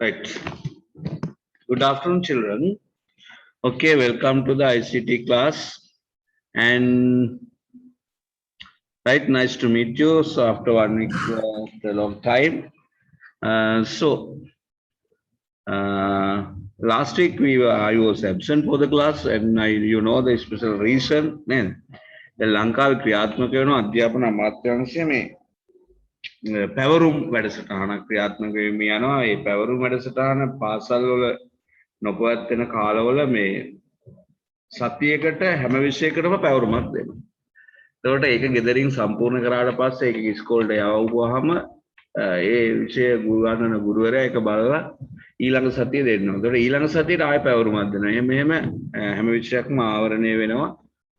Right. Good afternoon, children. Okay, welcome to the ICT class. And right, nice to meet you. So after 1 week, after a long time. Last week I was absent for the class, and you know the special reason. Man, the Lanka ක්‍රියාත්මක වෙන අධ්‍යාපන අමාත්‍යාංශය මේ පැවරුම් වැඩසටහනක් ක්‍රියාත්මක වෙමින් යනවා. ඒ පැවරුම් වැඩසටහන පාසල් වල නොපවත්වන කාලවල මේ සතියකට හැම විෂයකටම පැවරුමක් දෙනවා. එතකොට ඒක ගෙදරින් සම්පූර්ණ කරාට පස්සේ ඒක ඉස්කෝලේට යවුවාම ඒ විෂය ගුරුවරන ගුරුවරයා ඒක බලලා ඊළඟ සතිය දෙන්නවා. එතකොට ඊළඟ සතියට ආයෙ පැවරුමක් දෙනවා. මෙහෙම හැම විෂයක්ම ආවරණය වෙනවා.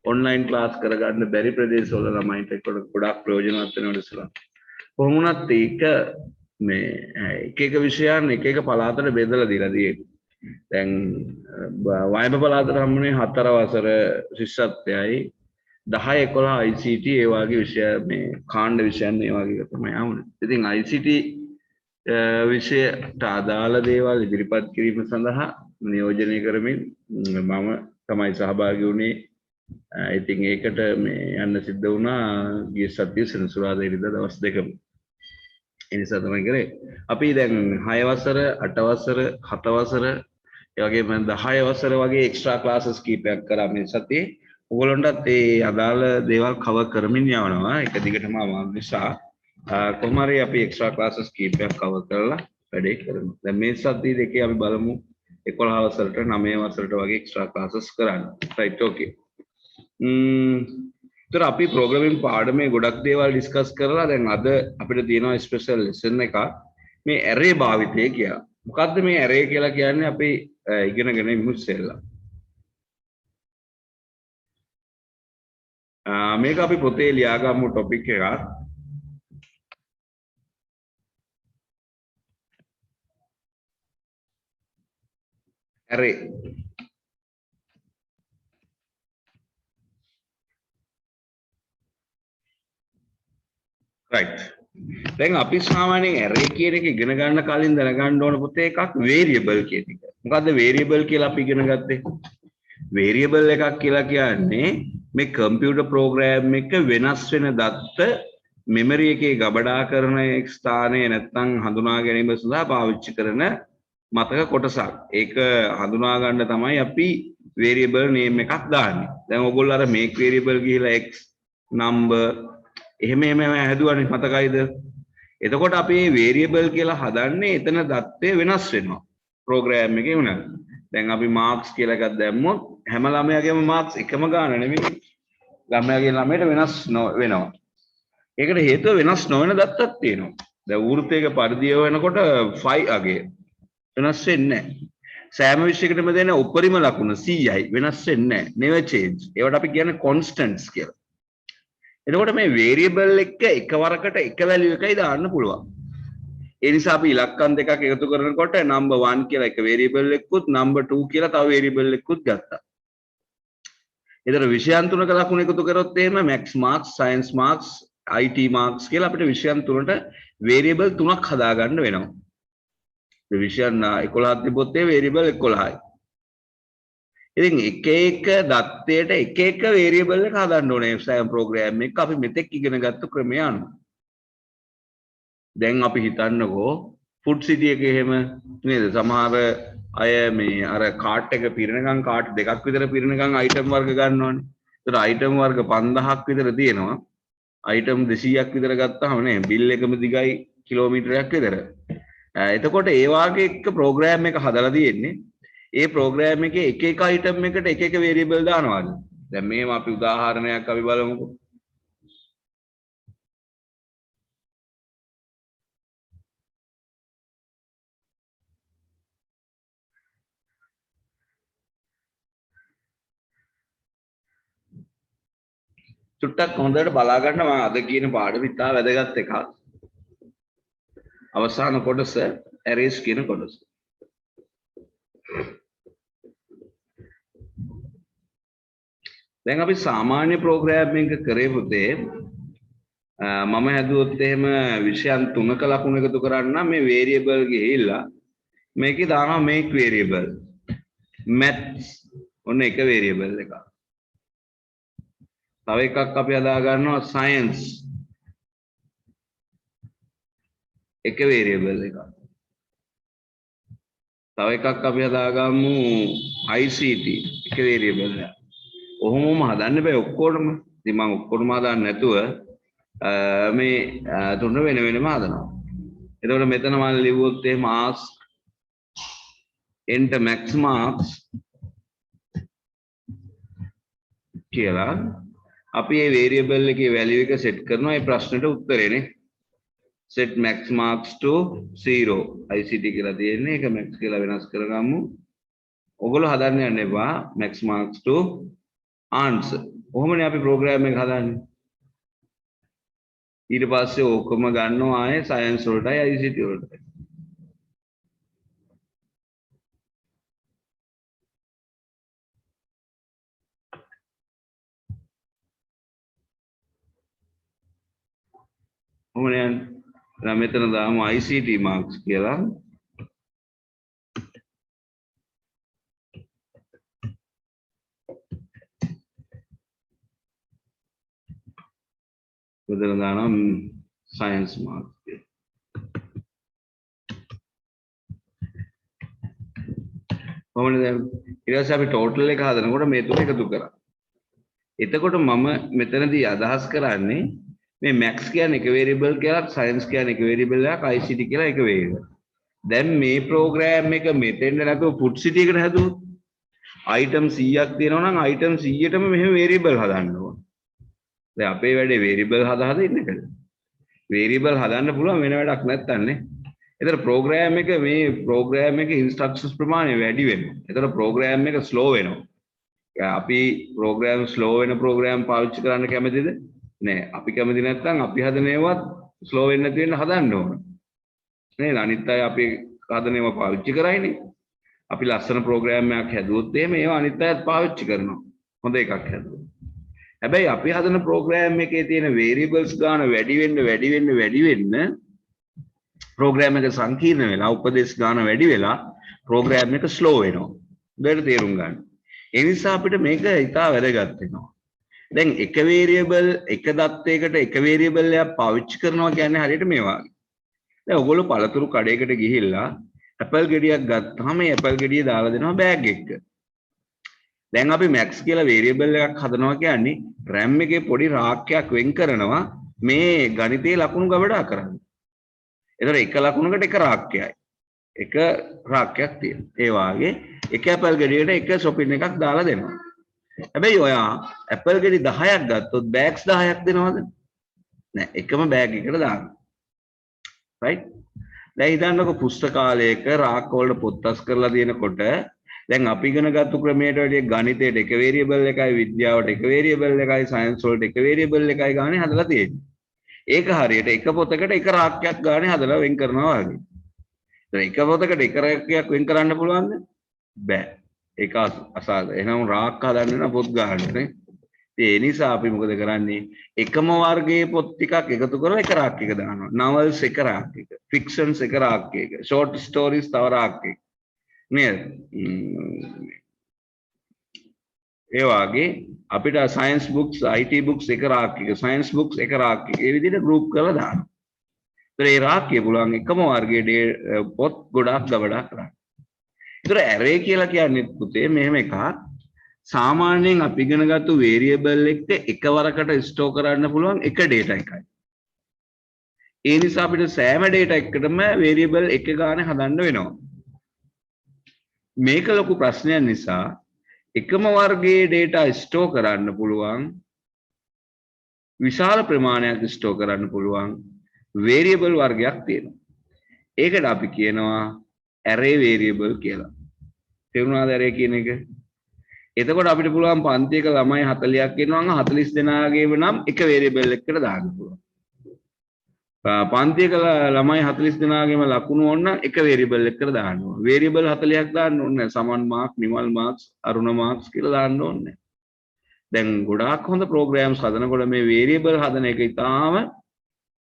ඔන්ලයින් ක්ලාස් කරගන්න බැරි ප්‍රදේශවල ළමයින්ට ගොඩක් ප්‍රයෝජනවත් වෙනවා ඉස්සලා. කොහොම වුණත් ඒක මේ එක විෂයන් එක පළාතට බෙදලා දීලා තියෙනවා. දැන් වයඹ පළාතට හම්බුනේ 4 වසර ශිෂ්‍යත්වයයි 10 11 ICT ඒ වගේ විෂය මේ කාණ්ඩ විෂයන් ඒ වගේ තමයි ආවුනේ. ඉතින් ICT විෂයට අදාළ දේවල් ඉදිරිපත් කිරීම සඳහා නියෝජනය කරමින් මම තමයි සහභාගී වුණේ. ඉතින් ඒකට මේ යන්න සිද්ධ වුණා ගිය සතියේ සෙනසුරාදා ඉරිදා දවස් දෙකම. ඒ නිසා තමයි කරේ. අපි දැන් 6 වසර 8 වසර 7 වසර ඒ වගේම 10 වසර වගේ එක්ස්ට්‍රා ක්ලාසස් කීපයක් කරා මේ සතියේ. ඔයගොල්ලන්ටත් ඒ අදාළ දේවල් කවර් කරමින් යවනවා. එක දිගටම අමාරු නිසා කොහොම හරි අපි එක්ස්ට්‍රා ක්ලාසස් කීපයක් කවර් කරලා වැඩේ කරමු. දැන් මේ සතිය දෙකේ අපි බලමු 11 වසරට 9 වසරට වගේ එක්ස්ට්‍රා ක්ලාසස් කරන්න. රයිට් ඕකේ. තොර අපි ප්‍රෝග්‍රෑමින් පාඩමේ ගොඩක් දේවල් ඩිස්කස් කරලා දැන් අද අපිට තියෙනවා ස්පෙෂල් ලෙසන් එකක් මේ ඇරේ භාවිතය කියලා. මොකද්ද මේ ඇරේ කියලා කියන්නේ අපි ඉගෙනගෙන ඉමු ඉස්සෙල්ලා. මේක අපි පොතේ ලියාගමු ටොපික් එකක්. ඇරේ right. දැන් අපි සාමාන්‍යයෙන් array කියන එක ඉගෙන ගන්න කලින් දැනගන්න ඕන පුතේ එකක් variable කියන එක. මොකද්ද variable කියලා අපි ඉගෙන ගත්තේ? variable එකක් කියලා කියන්නේ මේ කම්පියුටර් ප්‍රෝග්‍රෑම් එක වෙනස් වෙන දත්ත මෙමරි එකේ ගබඩා කරන ස්ථානය නැත්නම් හඳුනා ගැනීම සඳහා පාවිච්චි කරන මතක කොටසක්. ඒක හඳුනා ගන්න තමයි අපි variable name එකක් දාන්නේ. දැන් ඔයගොල්ලෝ අර make variable ගිහිලා x number එහෙම හැදුවනේ මතකයිද? එතකොට අපි මේ variable කියලා හදන්නේ එතන දත්තය වෙනස් වෙනවා ප්‍රෝග්‍රෑම් එකේ උනත්. දැන් අපි marks කියලා එකක් දැම්මොත් හැම ළමයාගේම marks එකම ගාන නෙමෙයි. ළමයාගේ ළමයට වෙනස් වෙනවා. ඒකට හේතුව වෙනස් නොවන දත්තක් තියෙනවා. දැන් වෘත්තයක පරිධිය වෙනකොට 5 අගේ වෙනස් වෙන්නේ නැහැ. සෑම විෂයකටම දෙන උපරිම ලකුණ 100යි වෙනස් වෙන්නේ නැහැ. never change. ඒවට අපි කියන්නේ constants කියලා. එතකොට මේ variable එක එකවරකට එක value එකයි දාන්න පුළුවන්. ඒ නිසා අපි ඉලක්කම් දෙකක් එකතු කරනකොට number 1 කියලා එක variable එකකුත් number 2 කියලා තව variable එකකුත් ගත්තා. ඒතර විෂයන් තුනක ලකුණු එකතු කරොත් එහෙම max marks, science marks, IT marks කියලා අපිට විෂයන් තුනට variable තුනක් හදාගන්න වෙනවා. මේ විෂයන් 11ක් තිබොත් ඒ variable 11යි. ඉතින් එක එක දත්තයට එක එක variable එක හදන්න ඕනේ සෑම ප්‍රෝග්‍රෑම් එකක අපි මෙතෙක් ඉගෙන ගත්ත ක්‍රමය අනුව. දැන් අපි හිතන්නකෝ ෆුඩ් සිටි එකේ එහෙම නේද සමහර අය මේ අර කාට් එක පිරෙනකන් කාට් දෙකක් විතර පිරෙනකන් අයිටම් වර්ග ගන්නවනේ. ඒතර අයිටම් වර්ග 5000ක් විතර තියෙනවා. අයිටම් 200ක් විතර ගත්තාම නේ බිල් එකම දිගයි කිලෝමීටරයක් විතර. එතකොට ඒ වාගේ එක ප්‍රෝග්‍රෑම් එක හදලා තියෙන්නේ. ඒ ප්‍රෝග්‍රෑම් එකේ එක එක අයිටම් එකට එක එක variable දානවාද? දැන් මේව අපි උදාහරණයක් අපි බලමුකෝ. චුට්ටක් හොඳට බලා ගන්න මම අද කියන පාඩම ඉතා වැදගත් එකක්. අවසාන කොටස arrays කියන කොටස. දැන් අපි සාමාන්‍ය ප්‍රෝග්‍රෑම් එක කරේ පුතේ මම හැදුවොත් එහෙම විෂයන් තුනක ලකුණු එකතු කරන්න මේ variable ගිහිල්ලා මේකේ දානවා make variable maths ඔන්න එක variable එකක්. තව එකක් අපි හදා ගන්නවා science එක variable එකක්. තව එකක් අපි හදාගමු ICT එක variable එකක්. ඔහොමම හදන්න බෑ ඔක්කොටම. ඉතින් මම ඔක්කොටම හදන්න නැතුව මේ තුන වෙන වෙනම හදනවා. එතකොට මෙතන මම ලිව්වොත් එහෙම ask enter max marks කියලා අපි මේ variable එකේ value එක set කරනවා මේ ප්‍රශ්නෙට උත්තරේනේ. set max marks to 0 ICT කියලා තියෙන්නේ. ඒක max කියලා වෙනස් කරගමු. ඔයගොල්ලෝ හදන්න යන්න එපා max marks to answer. කොහොමනේ අපි ප්‍රෝග්‍රෑම් එක හදන්නේ? ඊට පස්සේ ඕකම ගන්නවා ආයේ සයන්ස් වලටයි ICT වලටයි. කොහොමනේ යන්නේ? දැන් මෙතන දාමු ICT marks කියලා. මෙතන දානවා science marks කියලා. කොහොමද දැන් ඊට පස්සේ අපි total එක හදනකොට මේ තුන එකතු කරා. එතකොට මම මෙතනදී අදහස් කරන්නේ මේ max කියන්නේ එක variable කියලා science කියන්නේ එක variable එකක් ICT කියලා එක variable. දැන් මේ program එක මෙතෙන්ද නැතුව put city එකට හැදුවොත් item 100ක් තියෙනවා නම් item 100ටම මෙහෙම variable හදන්න ඕන. දැන් අපේ වැඩේ variable හදා ඉන්න එකද? variable හදන්න පුළුවන් වෙන වැඩක් නැත්තන්නේ. ඒතර program එක මේ program එක instructions ප්‍රමාණය වැඩි වෙනවා. ඒතර program එක slow වෙනවා. අපි program slow වෙන program පාවිච්චි කරන්න කැමතිද? නෑ. අපි කැමති නැත්නම් අපි හදන ඒවාත් slow වෙන්නේ නැති වෙන්න හදන්න ඕන. නේද? අනිත් අය අපි හදන ඒවා පාවිච්චි කරයිනේ. අපි ලස්සන program එකක් හැදුවොත් එහෙම ඒවා අනිත් අයත් පාවිච්චි කරනවා. හොඳ එකක් හැදුවොත්. හැබැයි අපි හදන program එකේ තියෙන variables ගාන වැඩි වෙන්න program එක සංකීර්ණ වෙලා උපදේශ ගාන වැඩි වෙලා program එක slow වෙනවා. දෙයට තේරුම් ගන්න. ඒ නිසා අපිට මේක ඉතා වැදගත් වෙනවා. දැන් එක variable එක දත්තයකට එක variable එකක් පාවිච්චි කරනවා කියන්නේ හරියට මේ වගේ. දැන් ඔයගොල්ලෝ පළතුරු කඩේකට ගිහිල්ලා ඇපල් ගෙඩියක් ගත්තාම මේ ඇපල් ගෙඩිය දාලා දෙනවා බෑග් එකක. දැන් අපි max කියලා variable එකක් හදනවා කියන්නේ RAM එකේ පොඩි රාක්කයක් වෙන් කරනවා මේ ගණිතයේ ලකුණු ගබඩා කරන්න. ඒතර එක ලකුණකට එක රාක්කයයි. එක රාක්කයක් තියෙනවා. ඒ වාගේ එක ඇපල් ගෙඩියකට එක shopping එකක් දාලා දෙනවා. හැබැයි ඔයා ඇපල් ගෙඩි 10ක් ගත්තොත් බෑග්ස් 10ක් දෙනවද? නෑ. එකම බෑග් එකකට දාන්න. right? දැන් හිතන්නකො පුස්තකාලයක රාක්ක වලට පොත්තස් කරලා තියෙනකොට දැන් අපි ඉගෙන ගත්තු ක්‍රමයට වැඩිය ගණිතයට එක variable එකයි විද්‍යාවට එක variable එකයි science වලට එක variable එකයි ගානේ හදලා තියෙන්නේ. ඒක හරියට එක පොතකට එක රාක්කයක් ගානේ හදලා වෙන් කරනවා වගේ. දැන් එක පොතකට එක රාක්කයක් වෙන් කරන්න පුළුවන්ද? බෑ. ඒක අසාධ. එහෙනම් රාක්ක හදන්න නම් පොත් ගන්න නේ. ඒ නිසා අපි මොකද කරන්නේ? එකම වර්ගයේ පොත් ටිකක් එකතු කරලා එක රාක්කයක දානවා. novels එක රාක්කයක, fictions එක රාක්කයක, short stories තව රාක්කයක. නේද? ඒ වගේ අපිට science books, IT books එක රාක්කයක, science books එක රාක්කයක. ඒ විදිහට group කරලා දානවා. ඒතර ඒ රාක්කය පුළුවන් එකම වර්ගයේ පොත් ගොඩාක් ගබඩා කරන්න. ඒතර array කියලා කියන්නේ පුතේ මෙහෙම එකක්. සාමාන්‍යයෙන් අපි ඉගෙන ගත්තු variable එක එකවරකට store කරන්න පුළුවන් එක data එකයි. ඒ නිසා අපිට සෑම data එකකටම variable එක ගානේ හදන්න වෙනවා. මේක ලොකු ප්‍රශ්නයක් නිසා එකම වර්ගයේ data store කරන්න පුළුවන් විශාල ප්‍රමාණයක් store කරන්න පුළුවන් variable වර්ගයක් තියෙනවා. ඒකට අපි කියනවා array variable කියලා. තේරුණාද array කියන එක? එතකොට අපිට පුළුවන් පන්තියක ළමයි 40ක් ඉන්නවා නම් 40 දෙනාගේම නම් එක variable එකකට දාන්න පුළුවන්. පන්තියක ළමයි 40 දෙනාගේම ලකුණු ඕන නම් එක variable එකකට දාන්න ඕන. variable 40ක් දාන්න ඕනේ. සමන් මාක්, නිමල් මාක්ස්, අරුණ මාක්ස් කියලා දාන්න ඕනේ. දැන් ගොඩාක් හොඳ programs හදනකොට මේ variable හදන එක ඉතාම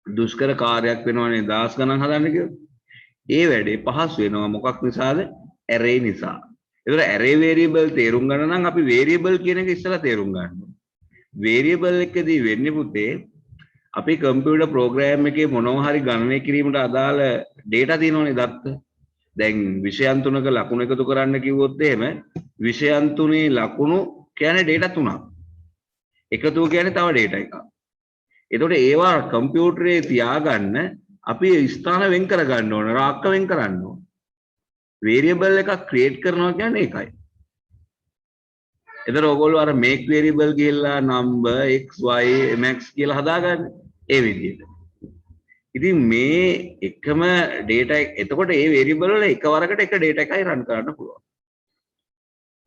දුෂ්කර කාර්යයක් වෙනවනේ. දහස් ගණන් හදන්න කිව්වොත්. ඒ වැඩේ පහසු වෙනවා මොකක් නිසාද? array නිසා. ඒතර array variable තේරුම් ගන්න නම් අපි variable කියන එක ඉස්සලා තේරුම් ගන්න ඕනේ. variable එකදී වෙන්නේ පුතේ අපි කම්පියුටර් ප්‍රෝග්‍රෑම් එකේ මොනවා හරි ගණනය කිරීමට අදාළ data තියෙනවනේ දත්ත. දැන් විෂයන් තුනක ලකුණු එකතු කරන්න කිව්වොත් එහෙම විෂයන් තුනේ ලකුණු කියන්නේ data තුනක්. එකතුව කියන්නේ තව data එකක්. එතකොට ඒවා කම්පියුටරේ තියාගන්න අපි ස්ථාන වෙන් කර ගන්න ඕන, රාක්ක වෙන් කරන්න ඕන. variable එකක් create කරනවා කියන්නේ ඒකයි. එතකොට ඔයගොල්ලෝ අර make variable කියලා number x y max කියලා හදාගන්න. ඒ විදිහට. ඉතින් මේ එකම data එතකොට ඒ variable වල එකවරකට එක data එකයි run කරන්න පුළුවන්.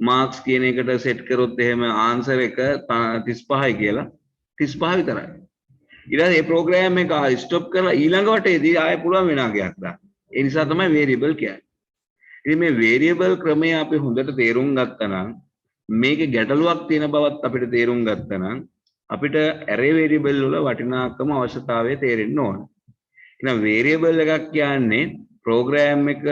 marks කියන එකට set කරොත් එහෙම answer එක 35යි කියලා 35 විතරයි. ඊට පස්සේ මේ program එක stop කරලා ඊළඟ වටේදී ආයෙ පුළුවන් වෙන අගයක් දාන්න. ඒ නිසා තමයි variable කියන්නේ. ඉතින් මේ variable ක්‍රමය අපි හොඳට තේරුම් ගත්තා නම් මේකේ ගැටලුවක් තියෙන බවත් අපිට තේරුම් ගත්තා නම් අපිට array variable වල වටිනාකම අවශ්‍යතාවය තේරෙන්න ඕන. එහෙනම් variable එකක් කියන්නේ program එක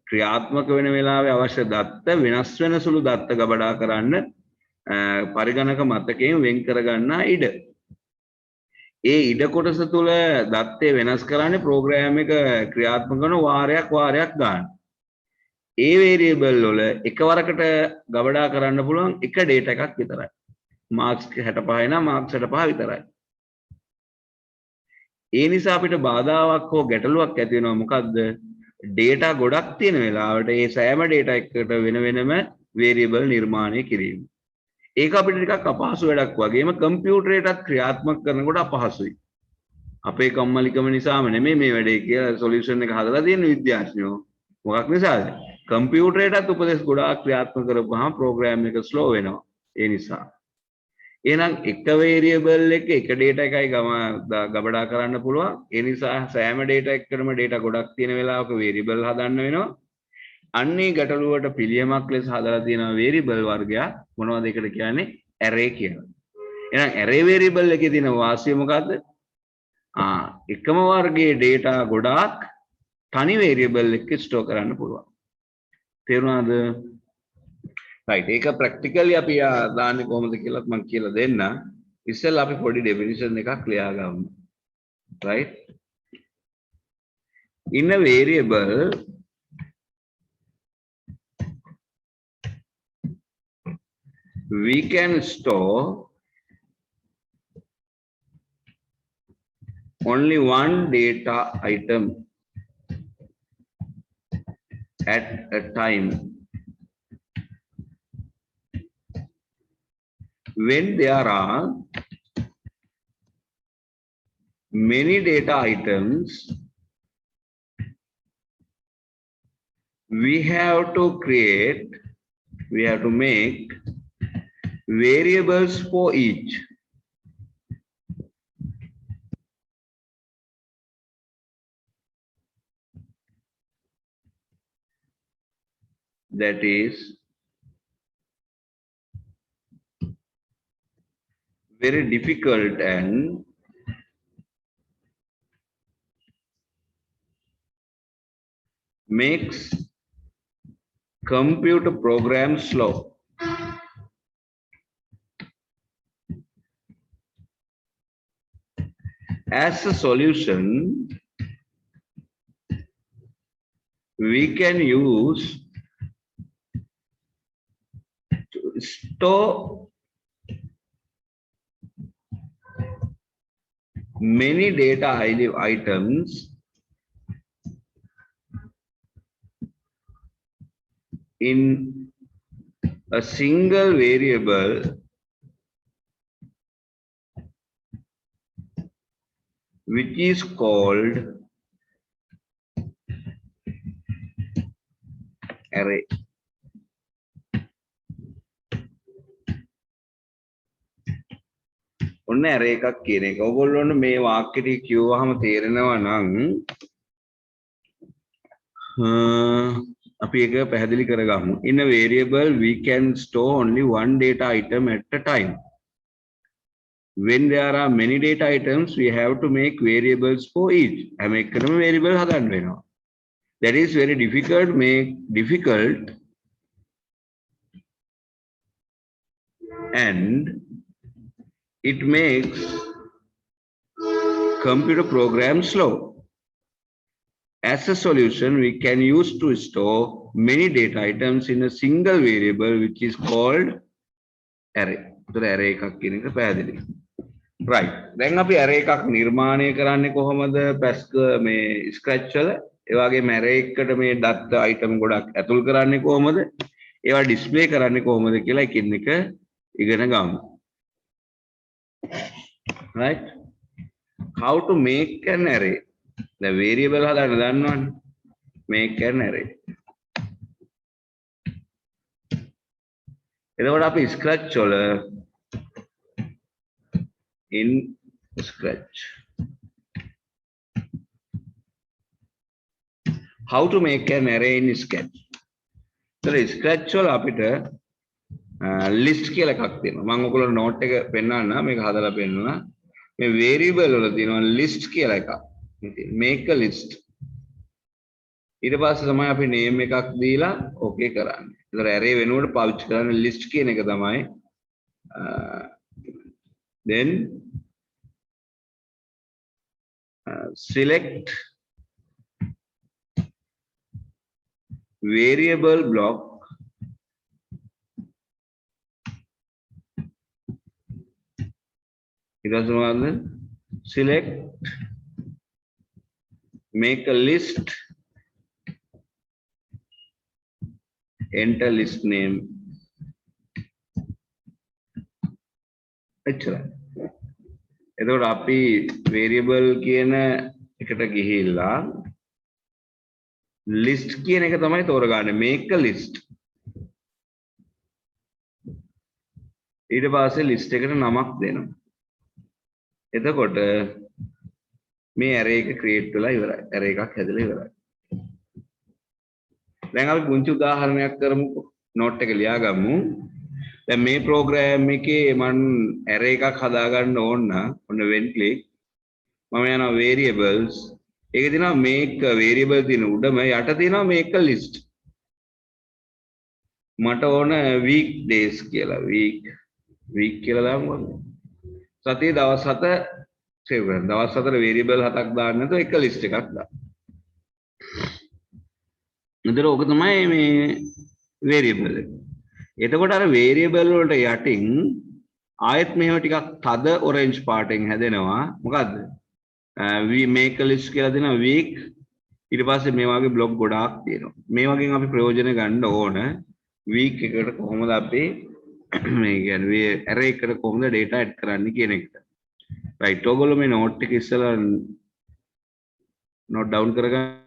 ක්‍රියාත්මක වෙන වෙලාවේ අවශ්‍ය දත්ත වෙනස් වෙන සුළු දත්ත ගබඩා කරන්න පරිගණක මතකයෙන් වෙන් කරගන්න ඉඩ. ඒ ඉඩ කොටස තුල දත්තේ වෙනස් කරන්නේ program එක ක්‍රියාත්මක කරන වාරයක් ගන්න. ඒ variable වල එකවරකට ගබඩා කරන්න පුළුවන් එක data එකක් විතරයි. marks 65 නම් marks 65 විතරයි. ඒ නිසා අපිට බාධාවක් හෝ ගැටලුවක් ඇති වෙනවා මොකද්ද? data ගොඩක් තියෙන වෙලාවට ඒ සෑම data එකකට වෙන වෙනම variable නිර්මාණය කිරීම. ඒක අපිට ටිකක් අපහසු වැඩක් වගේම කම්පියුටරේටත් ක්‍රියාත්මක කරනකොට අපහසුයි. අපේ කම්මැලිකම නිසාම නෙමෙයි මේ වැඩේ කියලා සොලියුෂන් එක හදලා තියෙන විද්‍යාඥයෝ. මොකක් නිසාද? කම්පියුටරේටත් උපදෙස් ගොඩාක් ක්‍රියාත්මක කරපුවාම ප්‍රෝග්‍රෑම් එක ස්ලෝ වෙනවා. ඒ නිසා. එහෙනම් එක variable එක එක data එකයි ගබඩා කරන්න පුළුවන්. ඒ නිසා සෑම data එකකටම data ගොඩක් තියෙන වෙලාවක variable හදන්න වෙනවා. අන්නේ ගැටලුවට පිළියමක් ලෙස හදලා තියෙන variable වර්ගයක් මොනවද ඒකට කියන්නේ array කියලා. එහෙනම් array variable එකේ තියෙන වාසිය මොකද්ද? එකම වර්ගයේ data ගොඩාක් තනි variable එකක store කරන්න පුළුවන්. තේරුණාද? right ඒක practically අපි දාන්නේ කොහොමද කියලා මම කියලා දෙන්න. ඉස්සෙල්ලා අපි පොඩි definition එකක් ලියා ගමු. right in a variable we can store only one data item at a time when there are many data items. We have to make variables for each. That is very difficult and makes computer programs slow. As a solution, we can use to store many data items in a single variable which is called array. ඔන්න array එකක් කියන එක. ඔයගොල්ලෝන්ට මේ වාක්‍ය ටික කියවහම තේරෙනවා නම් අපි ඒක පැහැදිලි කරගමු. In a variable we can store only one data item at a time. When there are many data items we have to make variables for each. හැම එකකටම variable හදන්න වෙනවා. That is very difficult and it makes computer programs slow. As a solution, we can use to store many data items in a single variable which is called array. So array එකක් කියන එක පැහැදිලි. Right. දැන් අපි array එකක් නිර්මාණය කරන්නේ කොහොමද Pascal මේ scratch වල? ඒ වගේම array එකට මේ දත්ත item ගොඩක් ඇතුල් කරන්නේ කොහොමද? ඒවා display කරන්නේ කොහොමද කියලා එකින් එක ඉගෙන ගමු. Right? How to make an array? The variable හදාන්න දන්නවනේ. Make an array. එතකොට අපි scratch වල in scratch how to make an array in scratch. So scratch වල අපිට list කියලා එකක් තියෙනවා. මම ඔයගොල්ලෝ note එක පෙන්නන්න මේක හදලා පෙන්නනවා. මේ variable වල තියෙනවා list කියලා එකක්. make a list. ඊට පස්සේ තමයි අපි name එකක් දීලා okay කරන්නේ. ඒතර array වෙනුවට පාවිච්චි කරන්නේ list කියන එක තමයි. Then select variable block it doesn't want select make a list enter list name එච්චරයි. එතකොට අපි variable කියන එකට ගිහිල්ලා list කියන එක තමයි තෝරගන්නේ make a list. ඊට පස්සේ list එකට නමක් දෙනවා. එතකොට මේ array එක create වෙලා ඉවරයි. array එකක් හැදලා ඉවරයි. දැන් අපි පුංචි උදාහරණයක් කරමුකෝ. note එක ලියාගමු. දැන් මේ program එකේ මම array එකක් හදාගන්න ඕන නම් ඔන්න when click මම යනවා variables ඒකේ තියෙනවා make variable තියෙන උඩම යට තියෙනවා make a list. මට ඕන week days කියලා week කියලා දාමු. සතියේ දවස් 7 save කරන්න. දවස් 4 variable 7ක් දාන්න නැතුව එක list එකක් දාන්න. එතකොට ඕක තමයි මේ variable එක. එතකොට අර variable වලට යටින් ආයෙත් මේව ටිකක් තද orange පාටෙන් හැදෙනවා. මොකද්ද? we make a list කියලා දෙනවා week. ඊට පස්සේ මේ වගේ block ගොඩාක් තියෙනවා. මේ වගේ අපි ප්‍රයෝජන ගන්න ඕන week එකට කොහොමද අපි මේ කියන්නේ array එකට කොහොමද data add කරන්නේ කියන එකට. right. ඔයගොල්ලෝ මේ note එක ඉස්සලා note down කරගන්න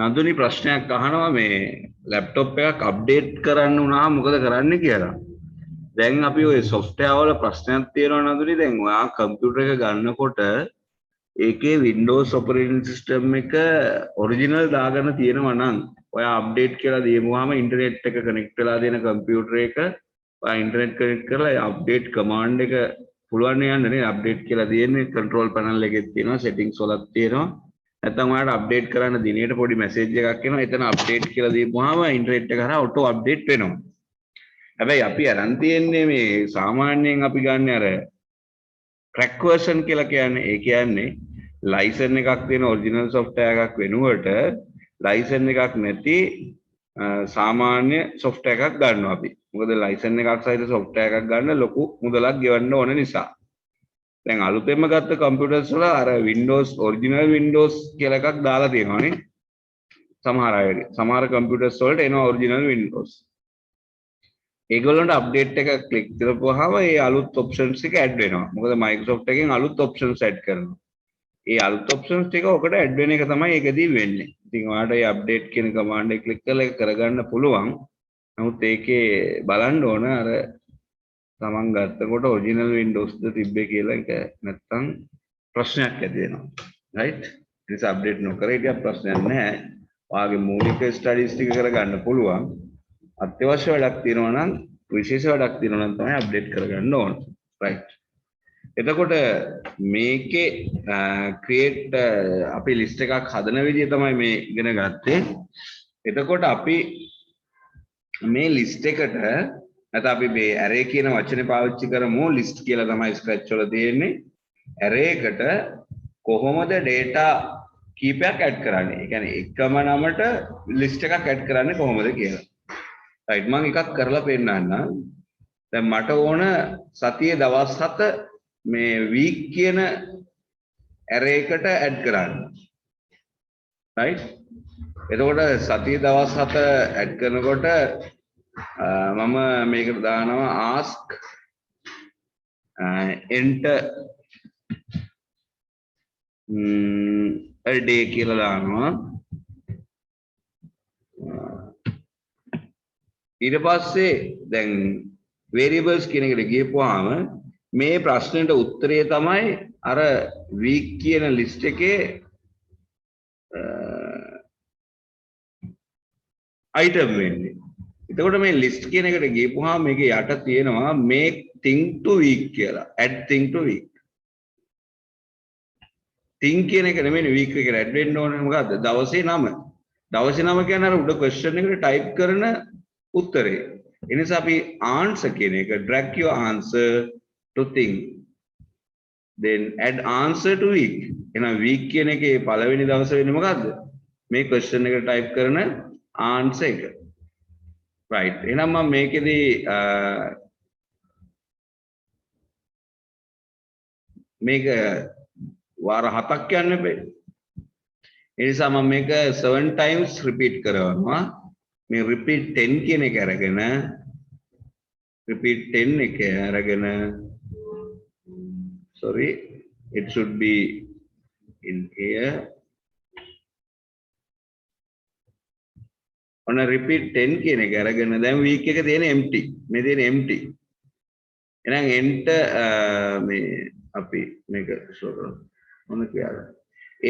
නඳුනි ප්‍රශ්නයක් අහනවා මේ ලැප්ටොප් එකක් අප්ඩේට් කරන්න වුණාම මොකද කරන්න කියලා. දැන් අපි ওই software වල ප්‍රශ්නයක් තියෙනවා නඳුනි. දැන් ඔයා කම්පියුටර් එක ගන්නකොට ඒකේ Windows operating system එක ඔරිජිනල් දාගෙන තියෙනවා නම් ඔයා අප්ඩේට් කියලා දීමුවාම ඉන්ටර්නෙට් එක කනෙක්ට් වෙලා දෙන කම්පියුටර් එක ඔයා ඉන්ටර්නෙට් කනෙක්ට් කරලා අප්ඩේට් කමාන්ඩ් එක පුළුවන් යන්න නේ. අප්ඩේට් කියලා තියෙන්නේ කන්ට්‍රෝල් පැනල් එකේ තියෙනවා, සෙටින්ග්ස් වලක් තියෙනවා. නැත්නම් ඔයාලට අප්ඩේට් කරන්න දිනේට පොඩි මැසේජ් එකක් එනවා. එතන අප්ඩේට් කියලා දීපුවාම ඉන්ටර්නෙට් එක හරහා ඔටෝ අප්ඩේට් වෙනවා. හැබැයි අපි අරන් තියෙන්නේ මේ සාමාන්‍යයෙන් අපි ගන්න අර ක්‍රැක් වර්ෂන් කියලා කියන්නේ. ඒ කියන්නේ ලයිසන් එකක් තියෙන ඔරිජිනල් software එකක් වෙනුවට ලයිසන් එකක් නැති සාමාන්‍ය software එකක් ගන්නවා අපි. මොකද ලයිසන් එකක් සහිත software එකක් ගන්න ලොකු මුදලක් ගෙවන්න ඕන නිසා. දැන් අලුතෙන්ම ගත්ත කම්පියුටර්ස් වල අර Windows ඔරිජිනල් Windows කියලා එකක් දාලා තියෙනවානේ. සමහර අයගේ සමහර කම්පියුටර්ස් වලට එනවා ඔරිජිනල් Windows. ඒගොල්ලන්ට අප්ඩේට් එක ක්ලික් කරපුවාම ඒ අලුත් ඔප්ෂන්ස් ටික ඇඩ් වෙනවා. මොකද Microsoft එකෙන් අලුත් ඔප්ෂන්ස් ඇඩ් කරනවා. ඒ අලුත් ඔප්ෂන්ස් ටික ඔකට ඇඩ් වෙන එක තමයි ඒකදී වෙන්නේ. ඉතින් ඔයාලට මේ අප්ඩේට් කියන කමාන්ඩ් එක ක්ලික් කරලා ඒක කරගන්න පුළුවන්. නමුත් ඒකේ බලන්න ඕන අර තමන් ගත්තකොට ඔරිජිනල් වින්ඩෝස්ද තිබ්බේ කියලා එක නැත්තම් ප්‍රශ්නයක් ඇති වෙනවා. රයිට්? ඒ නිසා අප්ඩේට් නොකර හිටියක් ප්‍රශ්නයක් නැහැ. ඔයාගේ මූලික ස්ටඩීස් ටික කරගන්න පුළුවන්. අත්‍යවශ්‍ය වැඩක් තියෙනවා නම් විශේෂ වැඩක් තියෙනවා නම් තමයි අප්ඩේට් කරගන්න ඕන. රයිට්? එතකොට මේකේ ක්‍රියේට් අපි ලිස්ට් එකක් හදන විදිය තමයි මේ ඉගෙන ගත්තේ. එතකොට අපි මේ ලිස්ට් එකට නැත්නම් අපි මේ array කියන වචනේ පාවිච්චි කරමු. ලිස්ට් කියලා තමයි ස්ක්‍රැච් වල තියෙන්නේ. array එකට කොහොමද data කීපයක් ඇඩ් කරන්නේ? ඒ කියන්නේ එකම නමට ලිස්ට් එකක් ඇඩ් කරන්නේ කොහොමද කියලා. රයිට්, මම එකක් කරලා පෙන්නන්නම්. දැන් මට ඕන සතියේ දවස් 7 මේ week කියන array එකට ඇඩ් කරන්න. රයිට්? එතකොට සතියේ දවස් 7 ඇඩ් කරනකොට මම මේකට දානවා ask enter a day කියලා දානවා. ඊට පස්සේ දැන් variables කියන එකට ගියපුවාම මේ ප්‍රශ්නෙට උත්තරය තමයි අර week කියන list එකේ item වෙන්නේ. එතකොට මේ list කියන එකට ගියපුවාම මේකේ යට තියෙනවා make thing to week කියලා. add thing to week. thing කියන එක නෙමෙයි week එකට add වෙන්න ඕනේ. මොකද්ද? දවසේ නම. දවසේ නම කියන්නේ අර උඩ question එකට type කරන උත්තරේ. ඒ නිසා අපි answer කියන එක drag your answer to thing. then add answer to week. එහෙනම් week කියන එකේ පළවෙනි දවස වෙන්නේ මොකද්ද? මේ question එකට type කරන answer එක. right. එහෙනම් මම මේකෙදි මේක වාර 7ක් යන්න බෑ. ඒ නිසා මම මේක 7 times repeat කරනවා. මේ repeat 10 කියන එක අරගෙන repeat 10 එක අරගෙන sorry, it should be in here. on a repeat 10 කියන එක අරගෙන දැන් week එක තියෙන empty. මේ තියෙන empty. එහෙනම් enter මේ අපි මේක මොන කියලාද?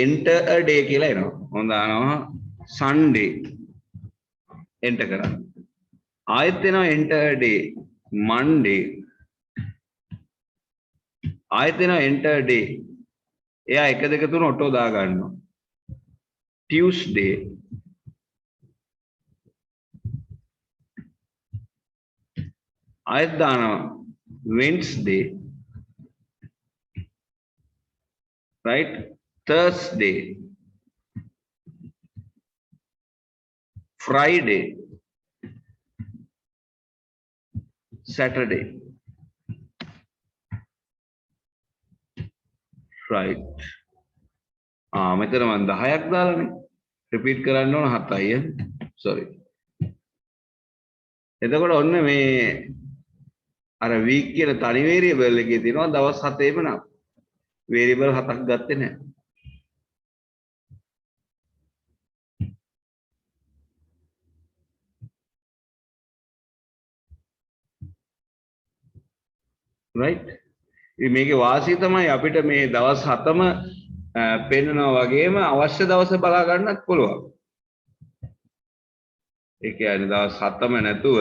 enter a day කියලා එනවා. මොන දානවා Sunday. enter කරන්න. ආයෙත් එනවා enter a day Monday. ආයෙත් එනවා enter a day. එයා 1 2 3 ඔටෝ දා ගන්නවා. Tuesday. ආයෙත් දානවා Wednesday. right? Thursday. Friday. Saturday. right. මෙතන මම 10ක් දාලානේ. රිපීට් කරන්න ඕන 7යි. sorry. එතකොට ඔන්න මේ අර week කියන තනි variable එකේ තියෙනවා දවස් 7ේම නම්. variable 7ක් ගත්තේ නැහැ. right? ඉතින් මේකේ වාසිය තමයි අපිට මේ දවස් 7ම පෙන්නනවා වගේම අවශ්‍ය දවසේ බලා ගන්නත් පුළුවන්. ඒ කියන්නේ දවස් 7ම නැතුව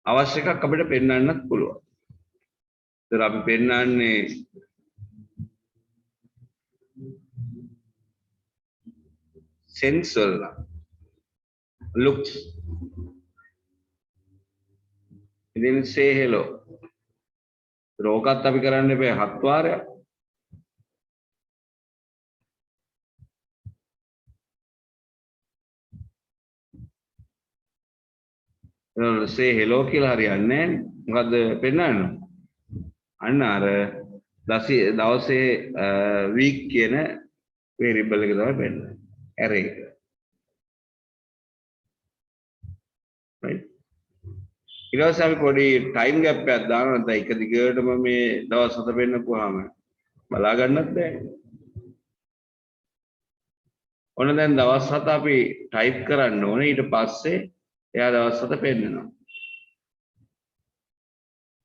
අවශ්‍ය එකක් අපිට පෙන්වන්නත් පුළුවන්. ඒතර අපි පෙන්වන්නේ sense වල looks. ඉතින් say hello. රෝකත් අපි කරන්න එපා 7 වාරයක්. say hello කියලා හරියන්නේ නැහැ. මොකද්ද පෙන්වන්නේ? අන්න අර දවසේ week කියන variable එක තමයි පෙන්වන්නේ. array එක. right? ඊට පස්සේ අපි පොඩි time gap එකක් දානවා නැත්නම් එක දිගටම මේ දවස් 7 පෙන්නපුවාම බලා ගන්නත් බෑ. ඔන්න දැන් දවස් 7 අපි type කරන්න ඕනේ ඊට පස්සේ එයා දවස් 7 පෙන්නනවා.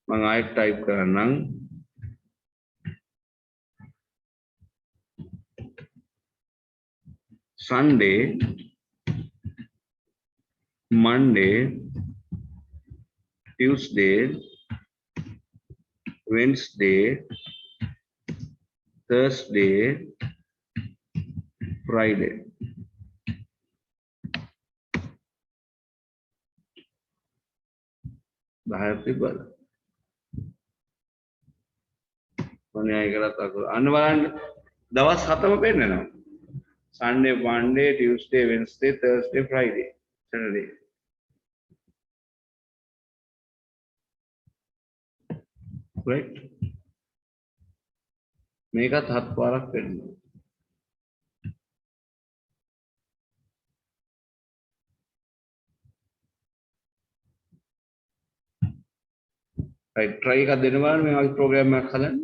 මම ආයෙත් type කරන්නම්. Sunday, Monday, Tuesday, Wednesday, Thursday, Friday. බල. මොනවයි කරත් අන්න බලන්න දවස් 7ම පෙන්නනවා. Sunday, Monday, Tuesday, Wednesday, Thursday, Friday, Saturday. Right? මේකත් 7 පාරක් පෙන්නනවා. right try එකක් දෙන්න බලන්න මේ වගේ ප්‍රෝග්‍රෑම් එකක් හදන්න.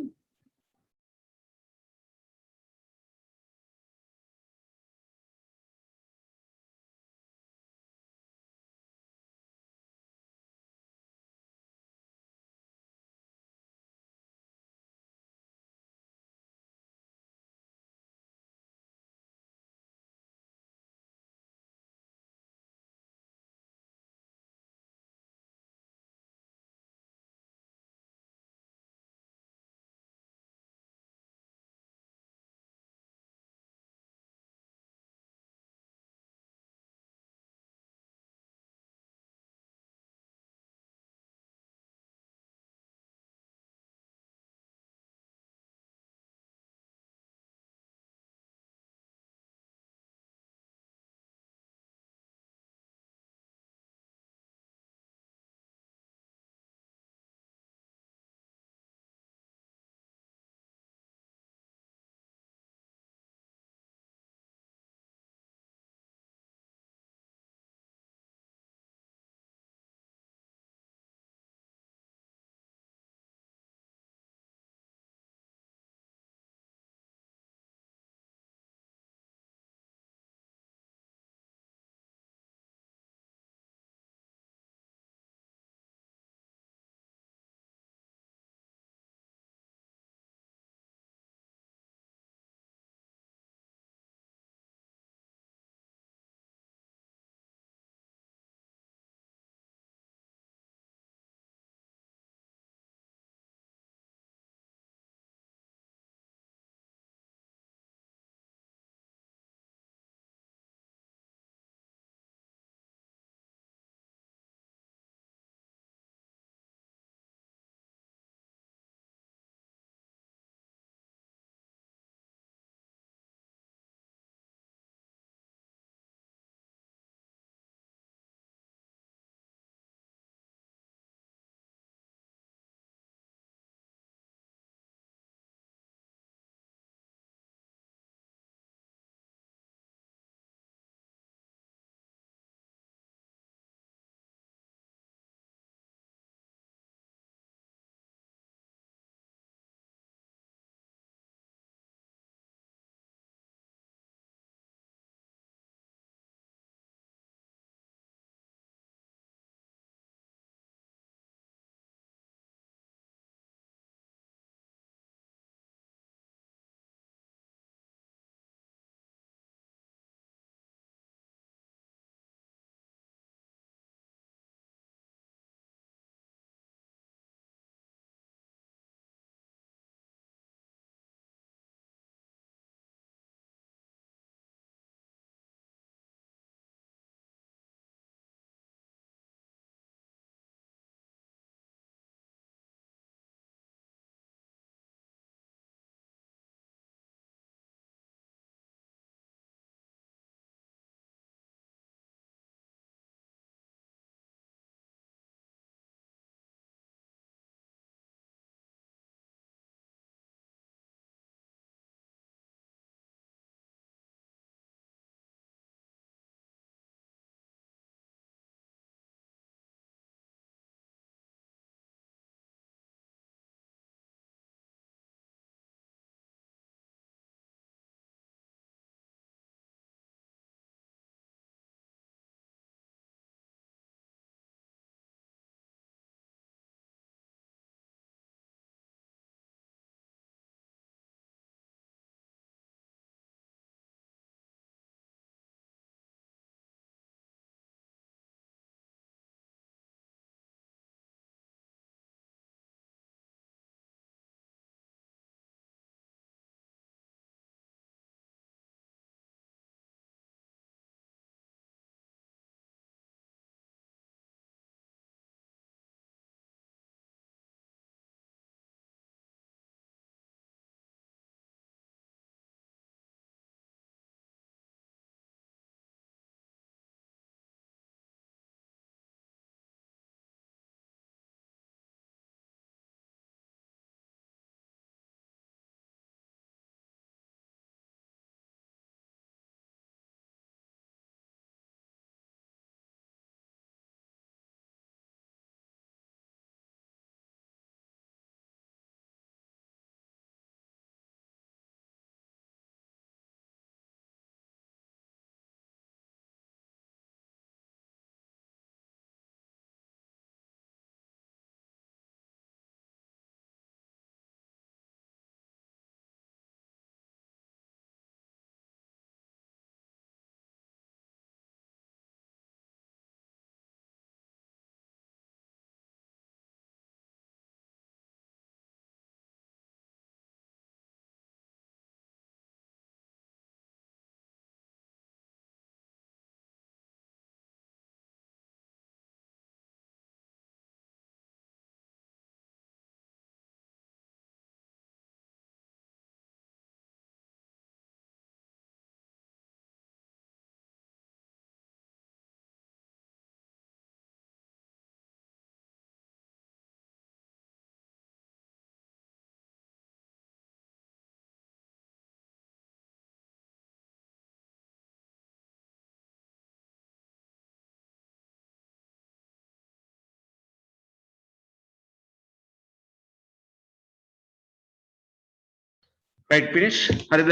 right finish හරිද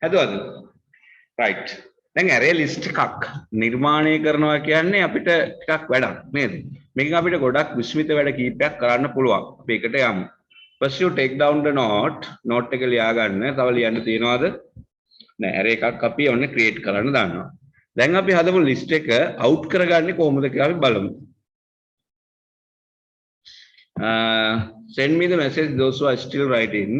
හදුවද right දැන් array list එකක් නිර්මාණය කරනවා කියන්නේ අපිට ටිකක් වැඩක් නේද මේකෙන් අපිට ගොඩක් විස්මිත වැඩ කීපයක් කරන්න පුළුවන් අපි එකට යමු first you take down the note එක ලියා ගන්න තව ලියන්න තියනවාද නෑ array එකක් අපි ඔන්න create කරන්න දානවා දැන් අපි හදපු list එක out කරගන්නේ කොහොමද කියලා අපි බලමු send me the message those who are still writing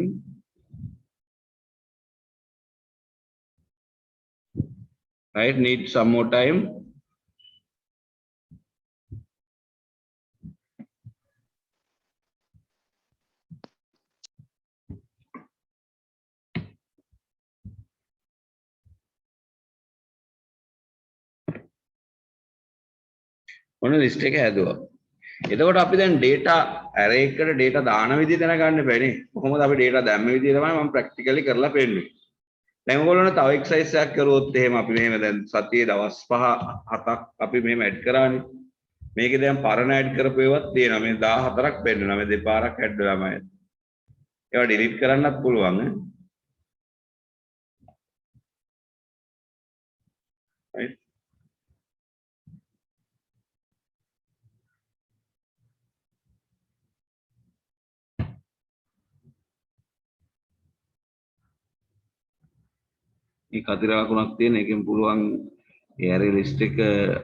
right need some more time ඔන්න list එක හැදුවා එතකොට අපි දැන් data array එකට data දාන විදිය දැනගන්න බෑනේ කොහොමද අපි data දැම්ම විදිය තමයි මම practically කරලා පෙන්නන්නේ දැන් ඔයගොල්ලෝනේ තව exercise එකක් කරුවොත් එහෙම අපි මෙහෙම දැන් සතියේ දවස් 5-7ක් අපි මෙහෙම ඇඩ් කරානේ මේකේ දැන් පරණ ඇඩ් කරපු ඒවාත් තියෙනවා මේ 14ක් පෙන්නනවා මේ දෙපාරක් ඇඩ් වෙලාමයි ඒවා delete කරන්නත් පුළුවන් right මේ කතිර ලකුණක් තියෙන එකෙන් පුළුවන් ඒ array list එක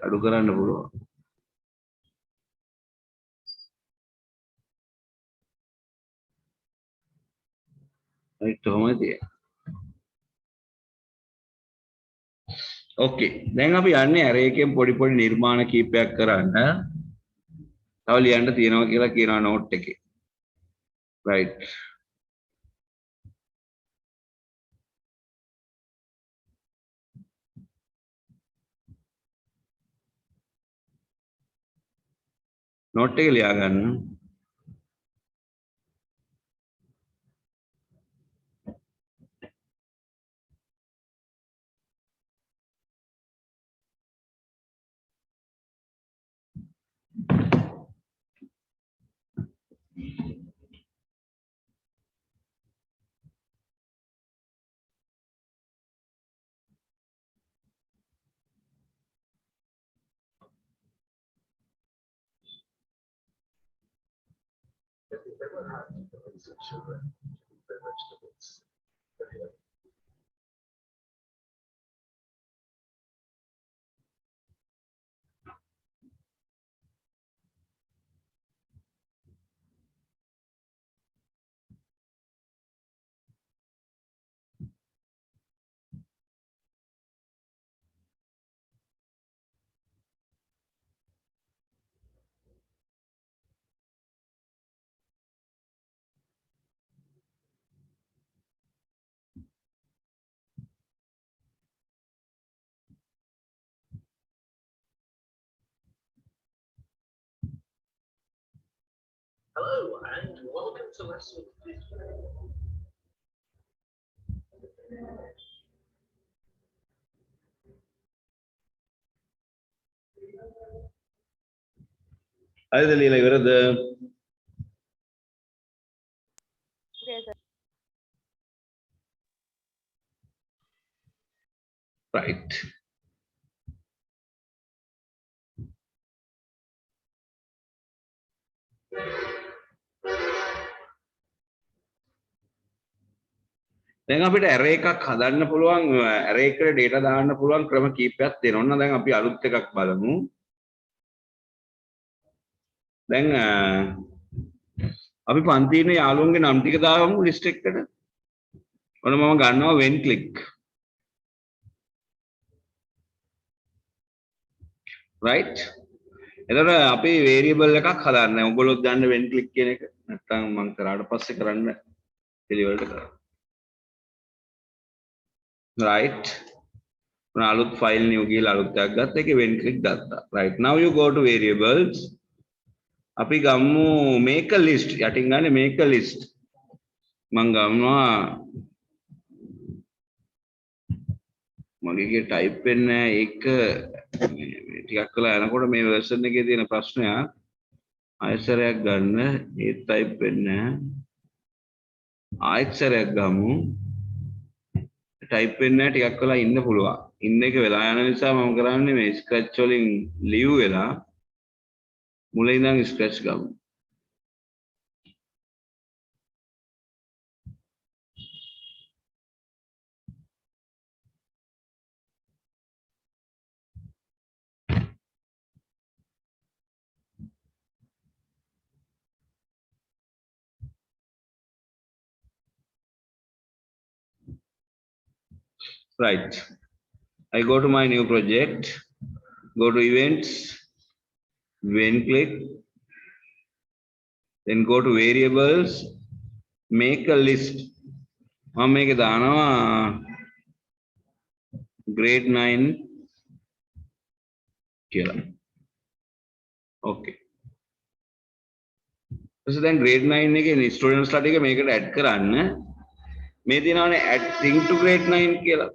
අඩු කරන්න පුළුවන් right කොහොමද ඕකේ දැන් අපි යන්නේ array එකෙන් පොඩි නිර්මාණ කීපයක් කරන්න තව ලියන්න තියෙනවා කියලා කියනවා note එකේ right note එක ලියා ගන්න Hello and welcome to lesson 15. හරිද ලියලා ඉවරද right දැන් අපිට array එකක් හදන්න පුළුවන් array එකට data දාන්න පුළුවන් ක්‍රම කීපයක් තියෙනවා. ඔන්න දැන් අපි අලුත් එකක් බලමු. දැන් අපි පන්තියේ ඉන්න යාළුවන්ගේ නම් ටික දාගමු list එකකට. ඔන්න මම ගන්නවා when click. right? එතකොට අපි variable එකක් හදාන්න. ඔයගොල්ලෝ දන්න when click කියන එක. නැත්තම් මම කරාට පස්සේ කරන්න පිළිවෙලට කරා. right? අලුත් file new ගිහලා අලුත් එකක් ගත්තා. ඒකේ when click ගත්තා. right? now you go to variables. අපි ගමු make a list. යටින් ගන්න make a list. මම ගන්නවා මගේ type වෙන්නේ ඒක ටිකක් කළා යනකොට මේ version එකේ තියෙන ප්‍රශ්නයක් ආයතරයක් ගන්න ඒ type වෙන්නේ ආයතරයක් ගමු ටයිප් වෙන්නේ නැහැ ටිකක් වෙලා ඉන්න පුළුවන්. ඉන්න එක වෙලා යන නිසා මම කරන්නේ මේ ස්ක්‍රැච් වලින් ලිව් වෙලා මුල ඉඳන් ස්ක්‍රැච් ගමු. Right. I go to my new project, go to events, when click, then go to variables, make a list. මම මේක දානවා grade 9 කියලා. Okay. ඊට දැන් grade 9 එකේ students ලා ටික මේකට add කරන්න. මේ දිනවනේ add thing to grade 9 කියලා.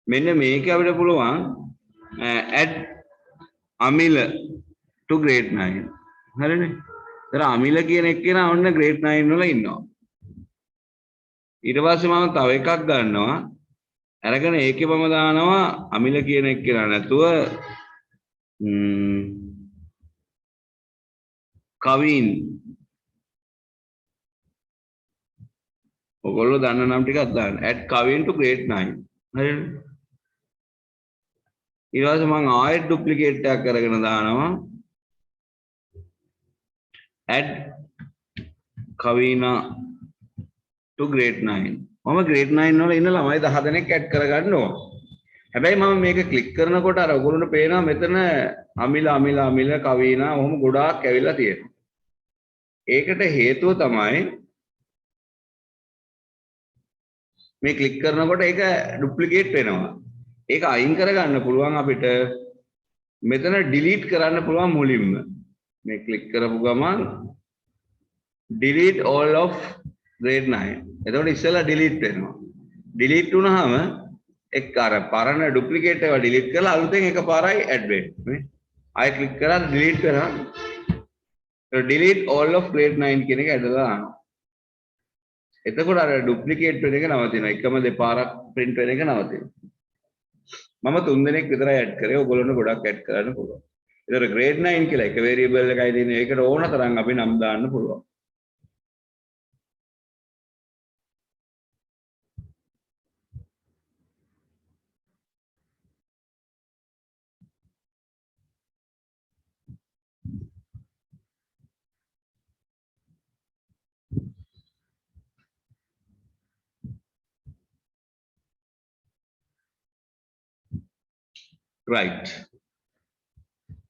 මෙන්න මේක අපිට පුළුවන් add අමිල to grade 9. හරිනේ. ඒතර අමිල කියන එක්කෙනා ඔන්න grade 9 වල ඉන්නවා. ඊට පස්සේ මම තව එකක් ගන්නවා. අරගෙන ඒකේ මම දානවා අමිල කියන එක්කෙනා නැතුව කවින්. ඔයගොල්ලෝ දන්න නම් ටිකක් දාන්න. add කවින් to grade 9. හරිනේ. ඊට පස්සේ මම ආයෙත් ඩුප්ලිකේට් එකක් කරගෙන දානවා add කවිනා to grade 9. මම grade 9 වල ඉන්න ළමයි 10 දෙනෙක් add කරගන්න ඕන. හැබැයි මම මේක ක්ලික් කරනකොට අර ඔයගොල්ලන්ට පේනවා මෙතන අමිල කවිනා ඔහොම ගොඩාක් ඇවිල්ලා තියෙනවා. ඒකට හේතුව තමයි මේ ක්ලික් කරනකොට ඒක ඩුප්ලිකේට් වෙනවා. ඒක අයින් කරගන්න පුළුවන් අපිට මෙතන delete කරන්න පුළුවන් මුලින්ම. මේ ක්ලික් කරපු ගමන් delete all of grade 9. එතකොට ඉස්සෙල්ලා delete වෙනවා. delete වුණාම එක් අර පරණ ඩුප්ලිකේට් ඒවා delete කරලා අලුතෙන් එකපාරයි add වෙන්නේ. ආයෙ ක්ලික් කරලා delete වෙනවා. ඒක delete all of grade 9 කියන එක ඇදලා දානවා. එතකොට අර ඩුප්ලිකේට් වෙන එක නවතිනවා. එකම දෙපාරක් print වෙන එක නවතිනවා. මම 3 දෙනෙක් විතරයි ඇඩ් කරේ. ඔයගොල්ලන්ට ගොඩක් ඇඩ් කරන්න පුළුවන්. ඒතර grade 9 කියලා එක variable එකයි තියෙන්නේ. ඒකට ඕන තරම් අපි නම් දාන්න පුළුවන්. right.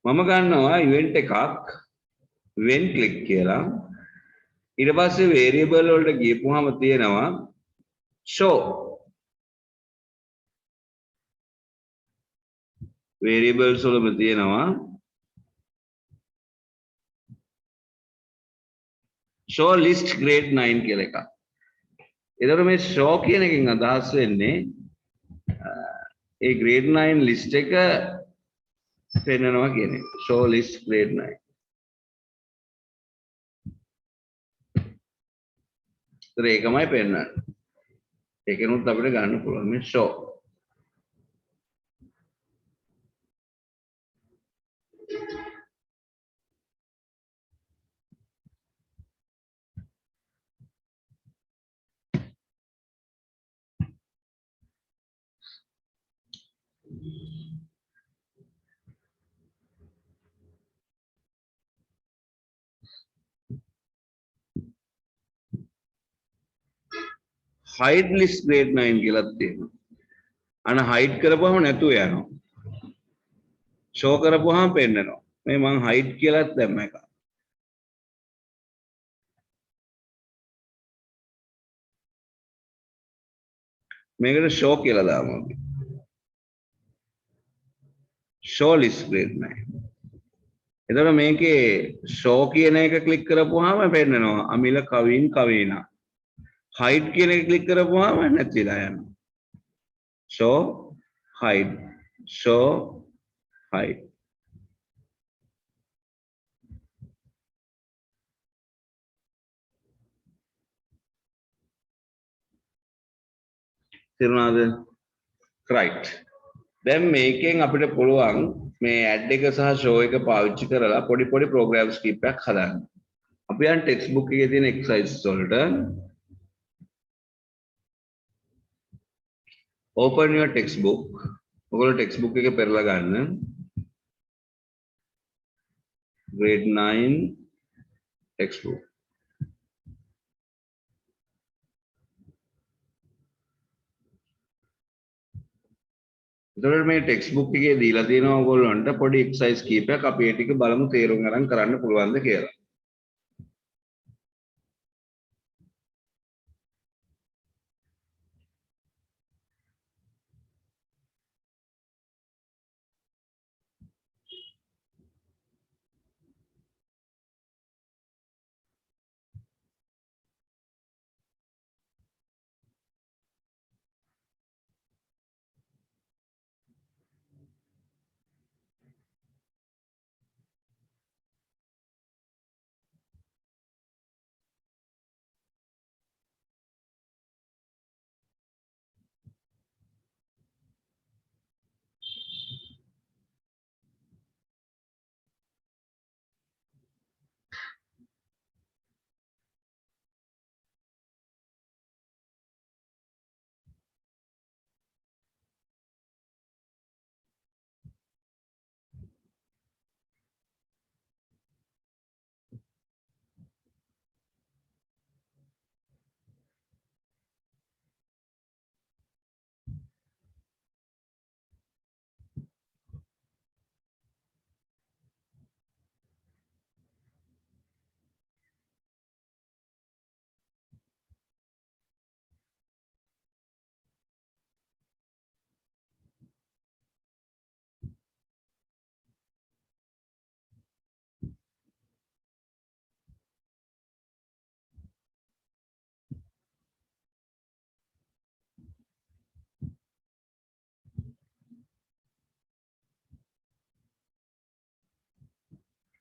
මම ගන්නවා event එකක් when click කියලා. ඊට පස්සේ variable වලට ගියපුවාම තියෙනවා show. variables වලම තියෙනවා show list grade 9 කියලා එකක්. එතකොට මේ show කියන එකෙන් අදහස් වෙන්නේ ඒ grade 9 list එක පෙන්නනවා කියන එක. show list grade 9. ඒකමයි පෙන්නන්නේ. ඒකෙනුත් අපිට ගන්න පුළුවන් මේ show. hide list grade 9 කියලා තියෙනවා. අන hide කරපුවම නැතුව යනවා. show කරපුවම පෙන්නනවා. මේ මං hide කියලාත් දැම්ම එක. මේකට show කියලා දාමු අපි. show list grade 9. එතකොට මේකේ show කියන එක ක්ලික් කරපුවාම පෙන්නනවා අමිල කවින් කවිනා. hide කියන එක ක්ලික් කරපුවාම නැතිලා යනවා. show hide show hide. තේරුණාද? right. දැන් මේකෙන් අපිට පුළුවන් මේ ඇඩ් එක සහ ෂෝ එක පාවිච්චි කරලා පොඩි පොඩි ප්‍රෝග්‍රෑම්ස් කීපයක් හදන්න. අපි යන් ටෙක්ස්ට් බුක් එකේ තියෙන එක්සර්සයිස් වලට open your textbook. ඔයගොල්ලෝ ටෙක්ස්ට් බුක් එක පෙරලා ගන්න. grade 9 textbook. එතකොට මේ ටෙක්ස්ට් බුක් එකේ දීලා තියෙනවා ඔයගොල්ලන්ට පොඩි එක්සර්සයිස් කීපයක් අපි ඒ ටික බලමු තේරුම් අරන් කරන්න පුළුවන්ද කියලා.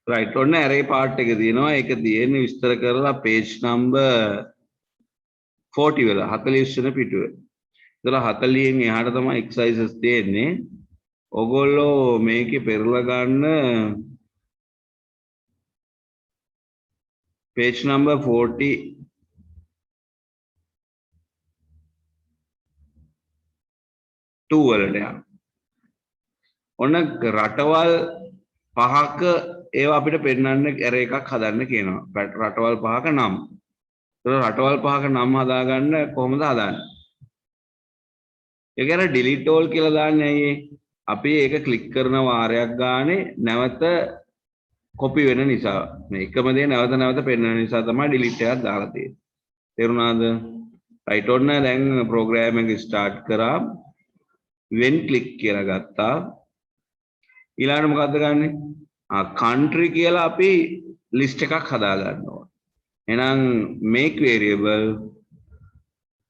right ඔන්න array part එක තියෙනවා. ඒක තියෙන්නේ විස්තර කරලා page number 40 වල 40 වෙනි පිටුවේ. ඒතර 40න් එහාට තමයි exercises තියෙන්නේ. ඔයගොල්ලෝ මේකේ පෙරලා ගන්න page number 42 වලට යන්න. ඔන්න රටවල් පහක ඒවා අපිට පෙන්වන්න array එකක් හදන්න කියනවා. රටවල් පහක නම්. ඒතර රටවල් පහක නම් හදාගන්න කොහොමද හදාන්නේ? ඒ කියන්නේ delete all කියලා දාන්නේ ඇයි? අපි ඒක ක්ලික් කරන වාරයක් ගානේ නැවත කොපි වෙන නිසා මේ එකම දේ නැවත නැවත පෙන්වන නිසා තමයි delete එකක් දාලා තියෙන්නේ. තේරුණාද? right ඔන්න දැන් program එක start කරා. when click කියලා ගත්තා. ඊළඟට මොකද්ද ගන්නෙ? country කියලා අපි list එකක් හදා ගන්න ඕන. එහෙනම් make variable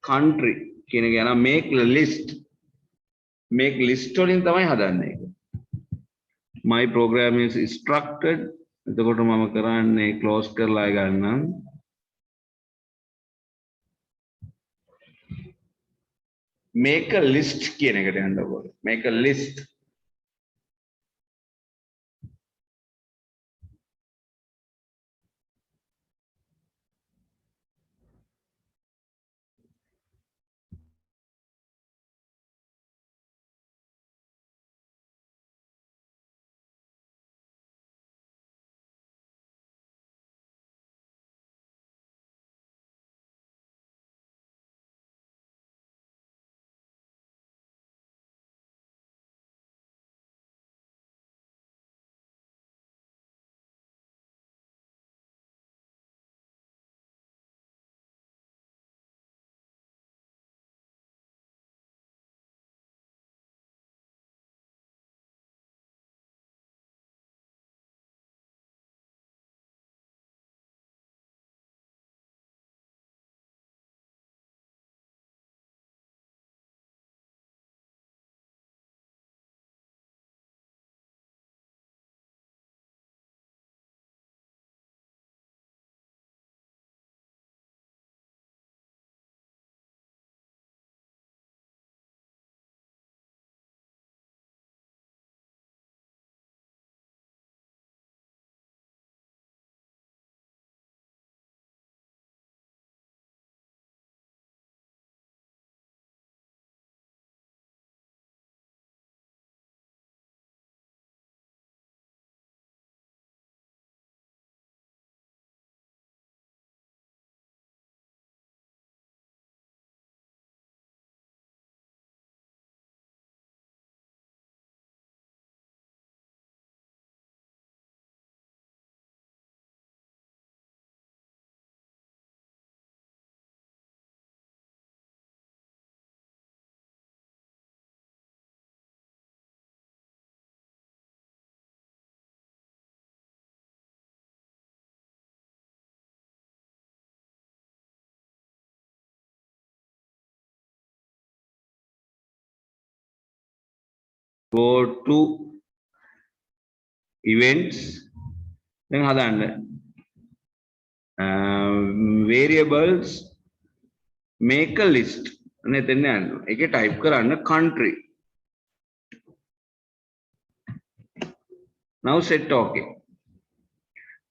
country කියන එක යන make list වලින් තමයි හදන්නේ ඒක. my program is structured. එතකොට මම කරන්නේ close කරලා ගන්නම්. make a list කියන එකට යන්න ඕනේ. make a list Go to events. Then hadanda. Variables. Make a list. And then type karana country. Now set OK.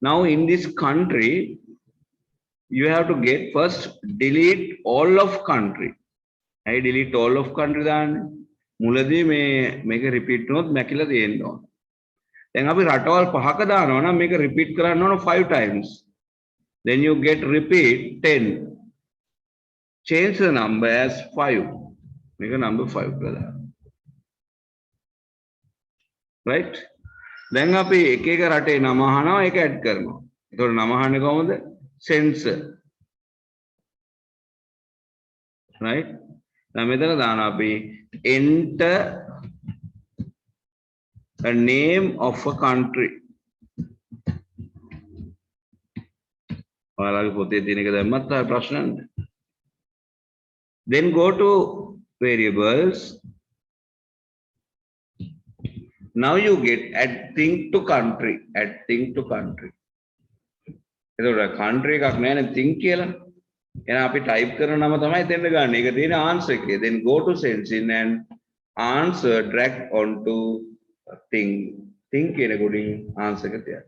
Now in this country, you have to get first delete all of country. I delete all of country then. මුලදී මේක repeat වුණොත් මැකිලා තියෙන්න ඕන. දැන් අපි රටවල් පහක දානවා නම් මේක repeat කරන්න ඕන 5 times. Then you get repeat 10. Change the number as 5. මේක number 5 කරලා. Right? දැන් අපි එක එක රටේ නම අහනවා ඒක ඇඩ් කරනවා. ඒතකොට නම අහන්නේ කොහොමද? Sensor. Right? දැන් මෙතන දානවා අපි enter a name of a country. ඔයාලගේ පොතේ තියෙන එක දැම්මත් ආ ප්‍රශ්න නැහැ. Then go to variables. Now you get add thing to country. Add thing to country. එතකොට country එකක් නැහැ නේ thing කියලා. එහෙනම් අපි type කරන නම තමයි දෙන්න ගන්න. ඒක තියෙන answer එකේ. Then go to sensing and answer drag onto thing. Thing කියන කොටින් answer එක තියන්න.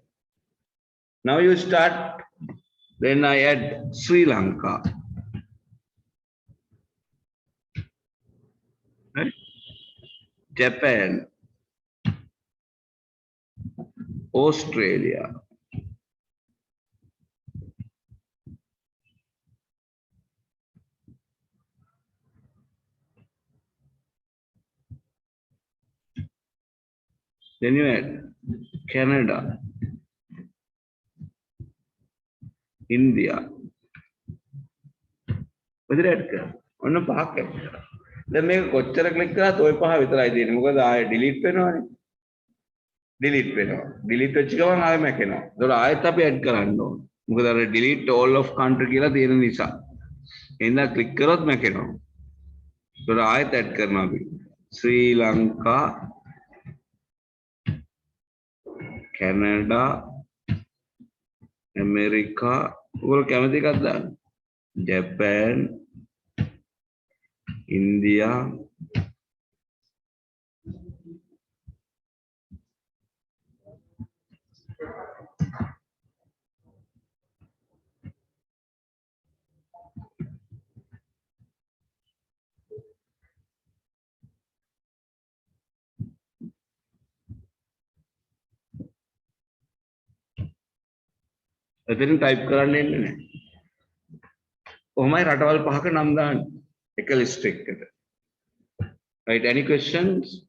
Now you start. Then I add Sri Lanka. Right? Japan. Australia. Then you add Canada, India. Whether add on a pocket. Then make a කොච්චර click කරාත් ඔය පහ විතරයි තියෙන්නේ. මොකද ආයෙ delete වෙනවනේ. delete වෙනවා. delete වෙච්ච ගමන් ආයෙ මැකෙනවා. ඒතකොට ආයෙත් අපි add කරන්න ඕන. මොකද අර delete all of country කියලා තියෙන නිසා. එහෙනම් click කරොත් මැකෙනවා. ඒතකොට ආයෙත් add කරනවා අපි. ශ්‍රී ලංකා, Canada, America, ඔයගොල්ලෝ කැමති එකක් දාන්න. Japan, India, එතනින් type කරන්න එන්නේ නැහැ. කොහොමයි රටවල් පහක නම් දාන්න එක list එකකට. Right, any questions?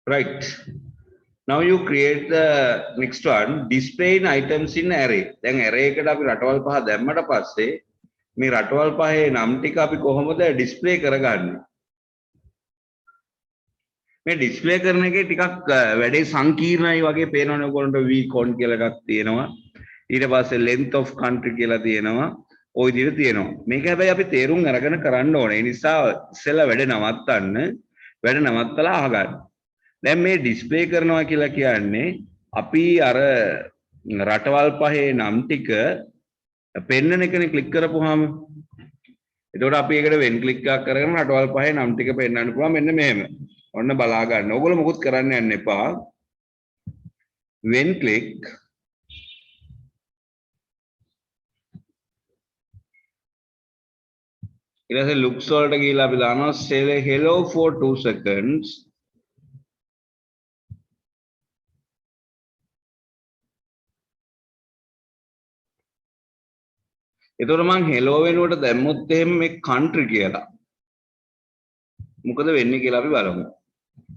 Right. Now you create the next one, displaying items in array. දැන් array එකට අපි රටවල් පහ දැම්මට පස්සේ මේ රටවල් පහේ නම් ටික අපි කොහොමද display කරගන්නේ? මේ display කරන එකේ ටිකක් වැඩේ සංකීර්ණයි වගේ පේනවනේ ඔයගොල්ලන්ට vcon කියලා එකක් තියෙනවා. ඊට පස්සේ length of country කියලා තියෙනවා. ওই විදිහට තියෙනවා. මේක හැබැයි අපි තේරුම් අරගෙන කරන්න ඕනේ. ඒ නිසා ඉස්සෙල්ලා වැඩ නවත්තලා අහගන්න. දැන් මේ ඩිස්ප්ලේ කරනවා කියලා කියන්නේ අපි අර රටවල් පහේ නම් ටික පෙන්නන එකනේ ක්ලික් කරපුවාම. එතකොට අපි ඒකට වෙන් ක්ලික් එකක් කරගෙන රටවල් පහේ නම් ටික පෙන්නන්න පුළුවන් මෙන්න මෙහෙම. ඔන්න බලා ගන්න. ඕගොල්ලෝ මොකුත් කරන්න යන්න එපා. වෙන් ක්ලික් ඊට පස්සේ looks වලට ගිහලා අපි දානවා say hello for 2 seconds. එතකොට මං hello වෙනුවට දැම්මොත් එහෙම මේ country කියලා. මොකද වෙන්නේ කියලා අපි බලමු.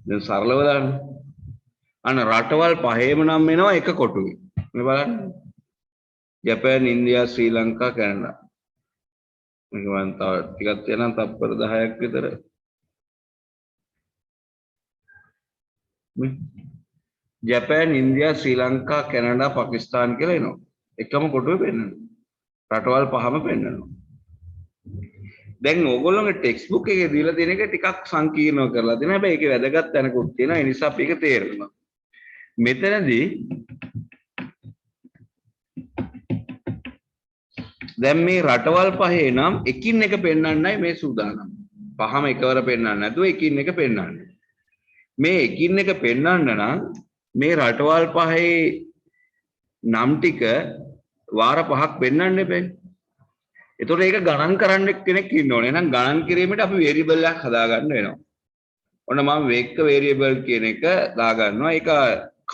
දැන් සරලව දාන්න. අන්න රටවල් පහේම නම් වෙනවා එක කොටුවේ. මේ බලන්න. ජපාන්, ඉන්දියා, ශ්‍රී ලංකා, කැනඩා. මේක මම තව ටිකක් තියෙනවා තප්පර 10ක් විතර. ජපාන්, ඉන්දියා, ශ්‍රී ලංකා, කැනඩා, පාකිස්තාන් කියලා එනවා. එකම කොටුවේ පෙන්නනවා. රටවල් පහම පෙන්නනවා. දැන් ඕගොල්ලෝගේ ටෙක්ස්ට් බුක් එකේ දීලා තියෙන එක ටිකක් සංකීර්ණව කරලා තියෙනවා. හැබැයි ඒකේ වැදගත් තැනකුත් තියෙනවා. ඒ නිසා අපි ඒක තේරෙනවා. මෙතනදී දැන් මේ රටවල් පහේ නම් එකින් එක පෙන්වන්නයි මේ සූදානම්. පහම එකවර පෙන්වන්න නැතුව එකින් එක පෙන්වන්න. මේ එකින් එක පෙන්වන්න නම් මේ රටවල් පහේ නම් ටික වාර 5ක් පෙන්වන්න එපේ. එතකොට ඒක ගණන් කරන්න කෙනෙක් ඉන්න ඕනේ. එහෙනම් ගණන් කිරීමට අපි වේරියබල් එකක් හදාගන්න වෙනවා. ඔන්න මම වේක්ක වේරියබල් කියන එක දාගන්නවා. ඒක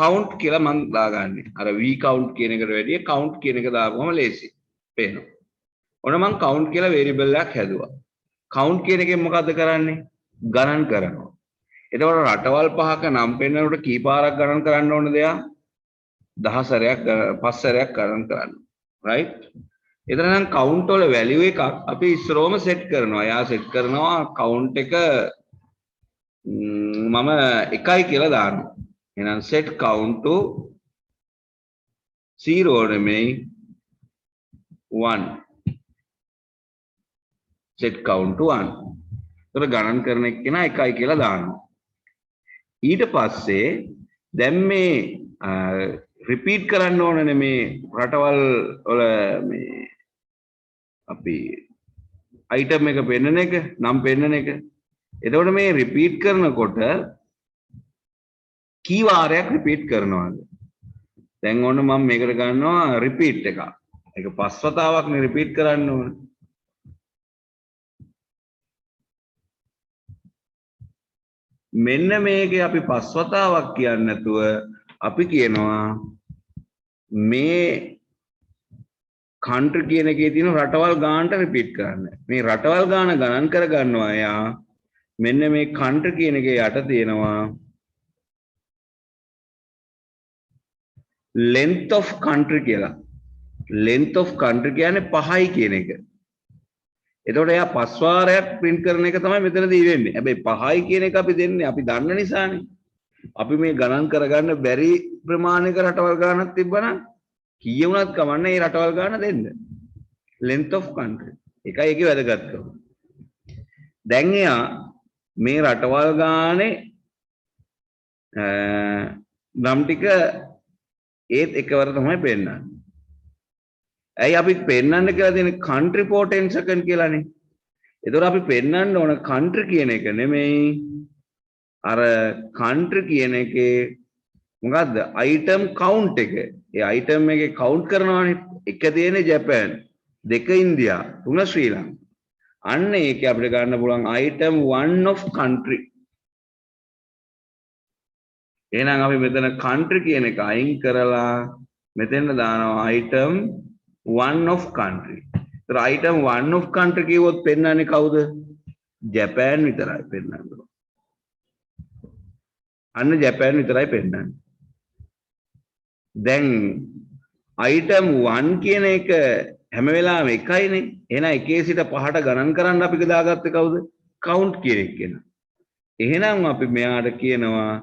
count කියලා මම දාගන්නේ. අර v count කියන එකට වැඩිය count කියන එක දාපුවම ලේසි. පේනවා. ඔන්න මම count කියලා වේරියබල් එකක් හැදුවා. count කියන එකෙන් මොකද්ද කරන්නේ? ගණන් කරනවා. එතකොට රටවල් පහක නම් පෙන්නනකොට කී පාරක් ගණන් කරන්න ඕනද එයා? 10 සැරයක් 5 සැරයක් ගණන් කරන්න. right? එතන නම් count වල value එකක් අපි ඉස්සරෝම set කරනවා. එයා set කරනවා count එක මම 1යි කියලා දානවා. එහෙනම් set count to 0 නෙමෙයි 1. set count to 1. ඒතර ගණන් කරන එක්කෙනා 1යි කියලා දානවා. ඊට පස්සේ දැන් මේ රිපීට් කරන්න ඕනනේ මේ රටවල් වල මේ අපි item එක පෙන්නන එක නම් පෙන්නන එක. එතකොට මේ රිපීට් කරනකොට කී වාරයක් රිපීට් කරනවද? දැන් ඔන්න මම මේකට ගන්නවා රිපීට් එකක්. ඒක 5 වතාවක් නේ රිපීට් කරන්න ඕනේ. මෙන්න මේකේ අපි 5 වතාවක් කියන්නේ නැතුව අපි කියනවා මේ country කියන එකේ තියෙන රටවල් ගානට රිපීට් කරන්න. මේ රටවල් ගාන ගණන් කර ගන්නවා එයා. මෙන්න මේ country කියන එකේ යට තියෙනවා length of country කියලා. length of country කියන්නේ 5යි කියන එක. එතකොට එයා 5 වාරයක් print කරන එක තමයි මෙතනදී වෙන්නේ. හැබැයි 5යි කියන එක අපි දෙන්නේ අපි දන්න නිසානේ. අපි මේ ගණන් කරගන්න බැරි ප්‍රමාණයක රටවල් ගානක් තිබ්බනම් කීය වුණත් කමන්නේ මේ රටවල් ගාන දෙන්න. length of country. ඒකයි ඒකේ වැදගත්කම. දැන් එයා මේ රටවල් ගානේ නම් ටික ඒත් එකවර තමයි පෙන්නන්නේ. ඇයි අපි පෙන්වන්න කියලා තියෙන country for 10 second කියලානේ. ඒතකොට අපි පෙන්වන්න ඕන country කියන එක නෙමෙයි අර country කියන එකේ මොකද්ද item count එක. ඒ item එකේ count කරනවානේ. එක තියෙන්නේ ජපාන්, දෙක ඉන්දියා, තුන ශ්‍රී ලංකා. අන්න ඒක අපිට ගන්න පුළුවන් item 1 of country. එහෙනම් අපි මෙතන country කියන එක අයින් කරලා මෙතෙන් දානවා item 1 of country. ඒතර item 1 of country කිව්වොත් පෙන්නන්නේ කවුද? ජපාන් විතරයි පෙන්නන්නේ. අන්න ජපාන් විතරයි පෙන්නන්නේ. දැන් item 1 කියන එක හැම වෙලාවෙම එකයිනේ. එහෙනම් 1 සිට 5ට ගණන් කරන්න අපි දාගත්තේ කවුද? count කියන එක කෙනා. එහෙනම් අපි මෙයාට කියනවා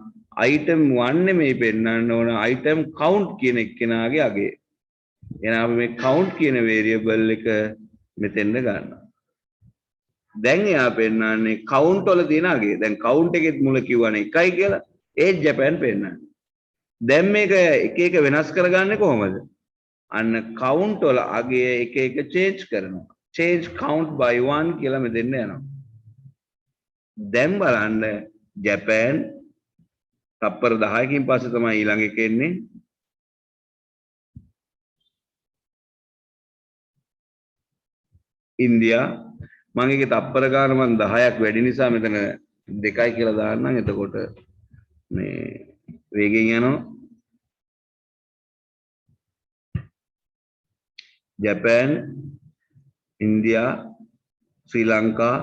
item 1 නෙමෙයි පෙන්නන්න ඕන item count කියන එක්කෙනාගේ අගය. එහෙනම් අපි මේ count කියන variable එක මෙතෙන්ද ගන්නවා. දැන් එයා පෙන්නන්නේ count වල තියෙන අගය. දැන් count එකෙත් මුල කිව්වනේ 1යි කියලා. ඒත් ජපාන් පෙන්නන්නේ. දැන් මේක එක එක වෙනස් කරගන්නේ කොහොමද? අන්න count වල අගය එක එක change කරනවා. change count by 1 කියලා මෙතෙන්ද යනවා. දැන් බලන්න ජපාන් තප්පර 10කින් පස්සේ තමයි ඊළඟ එක එන්නේ. ඉන්දියා මම ඒකේ තප්පර ගාන මම 10ක් වැඩි නිසා මෙතන 2යි කියලා දාන්නම්. එතකොට මේ වේගෙන් යනවා. ජපාන්, ඉන්දියා, ශ්‍රී ලංකා,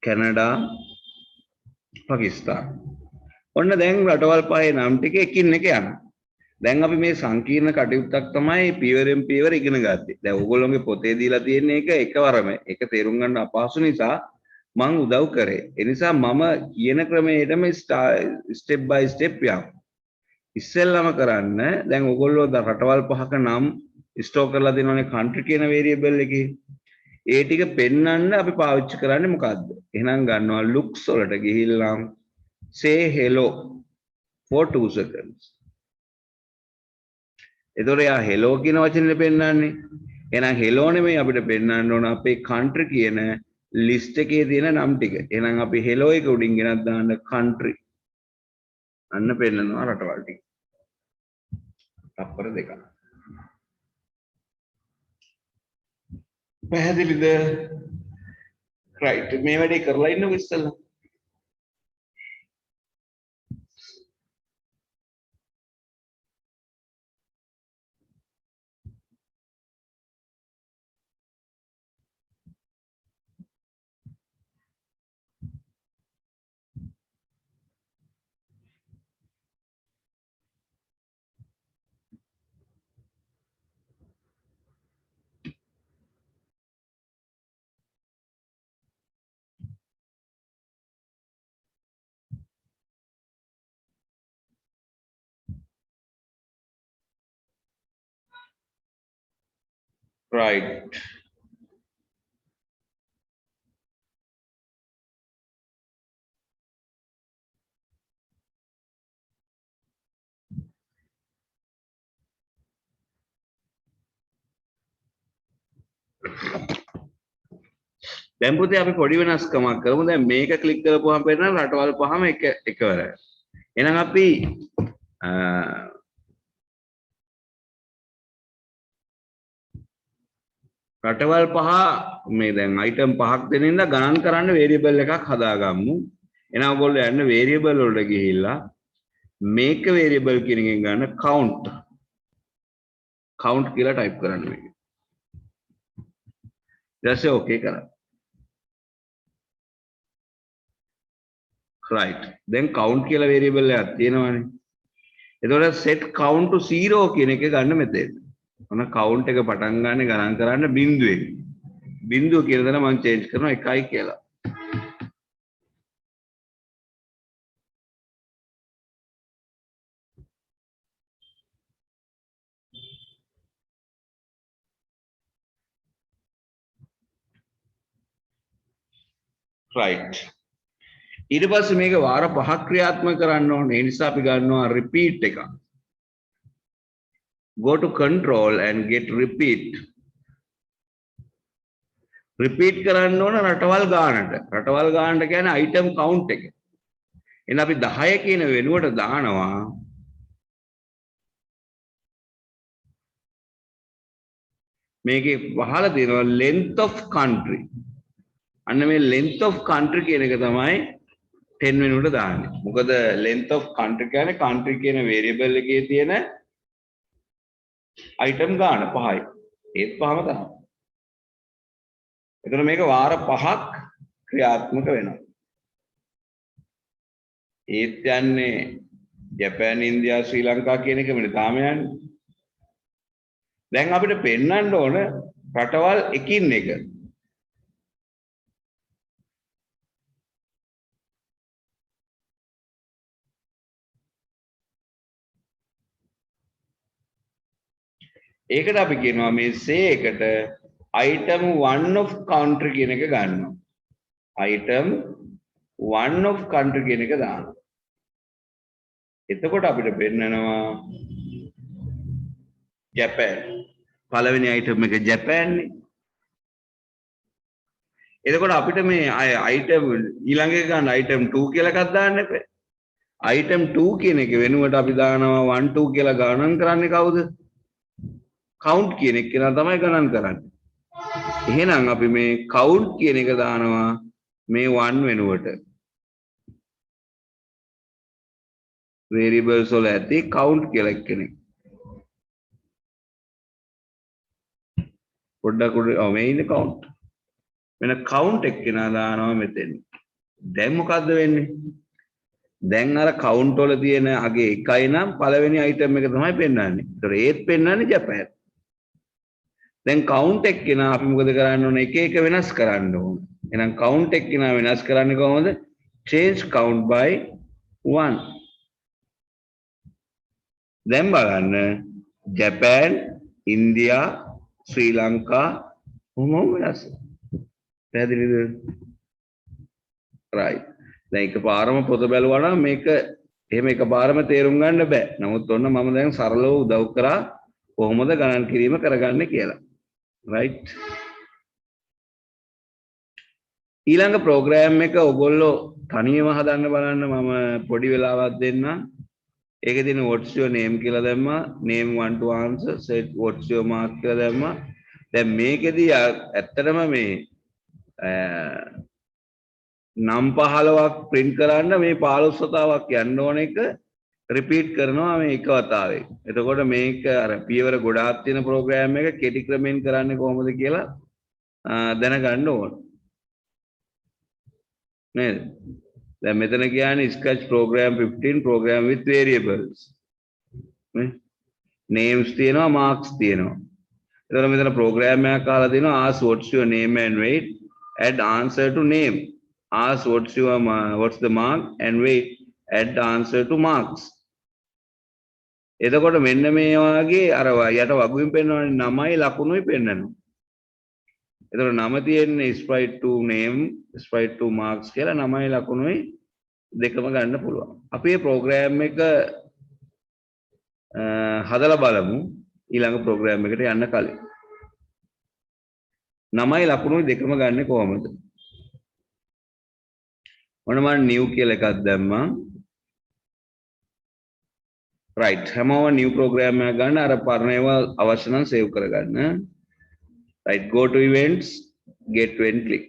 කැනඩා, පාකිස්තාන. ඔන්න දැන් රටවල් පහේ නම් ටික එකින් එක යනවා. දැන් අපි මේ සංකීර්ණ කටයුත්තක් තමයි පියවරෙන් පියවර ඉගෙන ගත්තේ. දැන් ඕගොල්ලෝගේ පොතේ දීලා තියෙන එක එකවරම ඒක තේරුම් ගන්න අපහසු නිසා මම උදව් කරේ. ඒ නිසා මම කියන ක්‍රමයටම ස්ටෙප් බයි ස්ටෙප් යමු. ඉස්සෙල්ලාම කරන්න දැන් ඕගොල්ලෝ රටවල් පහක නම් ස්ටෝර් කරලා දෙනවනේ country කියන variable එකේ. ඒ ටික පෙන්වන්න අපි පාවිච්චි කරන්නේ මොකද්ද? එහෙනම් ගන්නවා looks වලට ගිහිල්ලා say hello for 2 seconds. එතකොට යා hello කියන වචනේ පෙන්වන්නේ. එහෙනම් hello නෙමෙයි අපිට පෙන්වන්න ඕන අපේ country කියන list එකේ තියෙන නම් ටික. එහෙනම් අපි hello එක උඩින් ගෙනත් දාන්න country. අන්න පෙන්නනවා රටවල් ටික. තප්පර 2ක්. පැහැදිලිද? right මේ වැඩේ කරලා ඉන්නකො ඉස්සෙල්ලා. right දැන් පුතේ අපි පොඩි වෙනස්කමක් කරමු. දැන් මේක ක්ලික් කරපුවාම පේනවා රටවල් පහම එකවරයි. එහෙනම් අපි රටවල් පහ මේ දැන් item පහක් දෙන ඉඳලා ගණන් කරන්න variable එකක් හදාගමු. එහෙනම් ඔයගොල්ලෝ යන්න variable වලට ගිහිල්ලා make variable කියන එකෙන් ගන්න count කියලා type කරන්න මේක. ඊට පස්සේ okay කරන්න. right දැන් count කියලා variable එකක් තියෙනවානේ. එතකොට set count to 0 කියන එක ගන්න මෙතෙන්. ඔන්න count එක පටන් ගන්න ගණන් කරන්න බිංදුවෙන්. බිංදුව කියලා දන මම change කරනවා 1යි කියලා. right ඊට පස්සේ මේක වාර 5ක් ක්‍රියාත්මක කරන්න ඕනේ. ඒ නිසා අපි ගන්නවා repeat එක. go to control and get repeat. repeat කරන්න ඕන රටවල් ගානට. රටවල් ගානට කියන්නේ item count එක. එහෙනම් අපි 10 කියන වෙනුවට දානවා මේකේ වහලා තියෙනවා length of country. අන්න මේ length of country කියන එක තමයි 10 වෙනුවට දාන්නේ. මොකද length of country කියන්නේ country කියන variable එකේ තියෙන item ගාන 5යි. ඒත් 5ම තමයි. එතන මේක වාර 5ක් ක්‍රියාත්මක වෙනවා. ඒත් යන්නේ ජපාන් ඉන්දියා ශ්‍රී ලංකා කියන එකමනේ තාම යන්නේ. දැන් අපිට පෙන්වන්න ඕන රටවල් එකින් එක. ඒකට අපි කියනවා මේ say එකට item 1 of country කියන එක ගන්නවා. item 1 of country කියන එක දානවා. එතකොට අපිට පෙන්නනවා ජපාන්. පළවෙනි item එක ජපාන් නේ. එතකොට අපිට මේ item ඊළඟ එක ගන්න item 2 කියලා එකක් දාන්න එපා. item 2 කියන එක වෙනුවට අපි දානවා 1 2 කියලා ගණන් කරන්නේ කවුද? count කියන එක කෙනා තමයි ගණන් කරන්නේ. එහෙනම් අපි මේ count කියන එක දානවා මේ 1 වෙනුවට. variables වල ඇති count කියලා කෙනෙක්. පොඩ්ඩක් උඩ මේ ඉන්නේ count. වෙන count එක කෙනා දානවා මෙතෙන්. දැන් මොකද්ද වෙන්නේ? දැන් අර count වල තියෙන අගේ එකයි නම් පළවෙනි item එක තමයි පෙන්වන්නේ. ඒතර ඒත් පෙන්වන්නේ ජපාන්. දැන් count එක කෙනා අපි මොකද කරන්න ඕන? එක එක වෙනස් කරන්න ඕන. එහෙනම් count එක කෙනා වෙනස් කරන්නේ කොහොමද? change count by 1. දැන් බලන්න ජපාන්, ඉන්දියා, ශ්‍රී ලංකා කොහොම වෙනස්? පැහැදිලිද? right. දැන් එකපාරම පොත බැලුවා නම් මේක එහෙම එකපාරම තේරුම් ගන්න බෑ. නමුත් ඔන්න මම දැන් සරලව උදව් කරා කොහොමද ගණන් කිරීම කරගන්නේ කියලා. right. ඊළඟ ප්‍රෝග්‍රෑම් එක ඔයගොල්ලෝ තනියම හදන්න බලන්න. මම පොඩි වෙලාවක් දෙන්නම්. ඒකේ තියෙන what's your name කියලා දැම්මා. name want to answer set what's your mark කියලා දැම්මා. දැන් මේකෙදී ඇත්තටම මේ නම් 15ක් print කරන්න මේ 15 වතාවක් යන්න ඕන එක repeat කරනවා මේ එක වතාවේ. එතකොට මේක අර පියවර ගොඩාක් තියෙන ප්‍රෝග්‍රෑම් එක කෙටි ක්‍රමෙන් කරන්නේ කොහොමද කියලා දැනගන්න ඕන. නේද? දැන් මෙතන කියන්නේ sketch program 15 program with variables. නේ? names තියෙනවා marks තියෙනවා. එතකොට මෙතන program එකක් අහලා තියෙනවා ask what's your name and weight, add answer to name. Ask what's the mark and weight, add answer to marks. එතකොට මෙන්න මේ වගේ අර යට වගුවෙන් පෙන්වන්නේ නමයි ලකුණුයි පෙන්වනවා. එතකොට නම තියෙන්නේ sprite to name, sprite to marks කියලා නමයි ලකුණුයි දෙකම ගන්න පුළුවන්. අපි මේ ප්‍රෝග්‍රෑම් එක හදලා බලමු ඊළඟ ප්‍රෝග්‍රෑම් එකට යන්න කලින්. නමයි ලකුණුයි දෙකම ගන්නෙ කොහොමද? ඔන්න මම new කියලා එකක් දැම්මා. right. හැමෝම new program එකක් ගන්න අර පරණ ඒවා අවශ්‍ය නම් save කරගන්න. right. go to events, get to end click.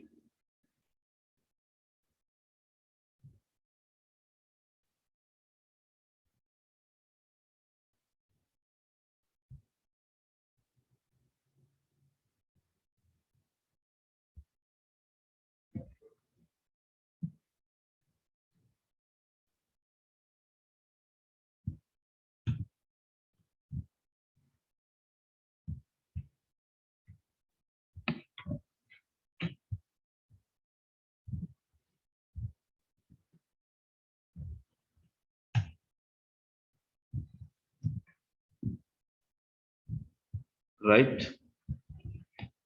right.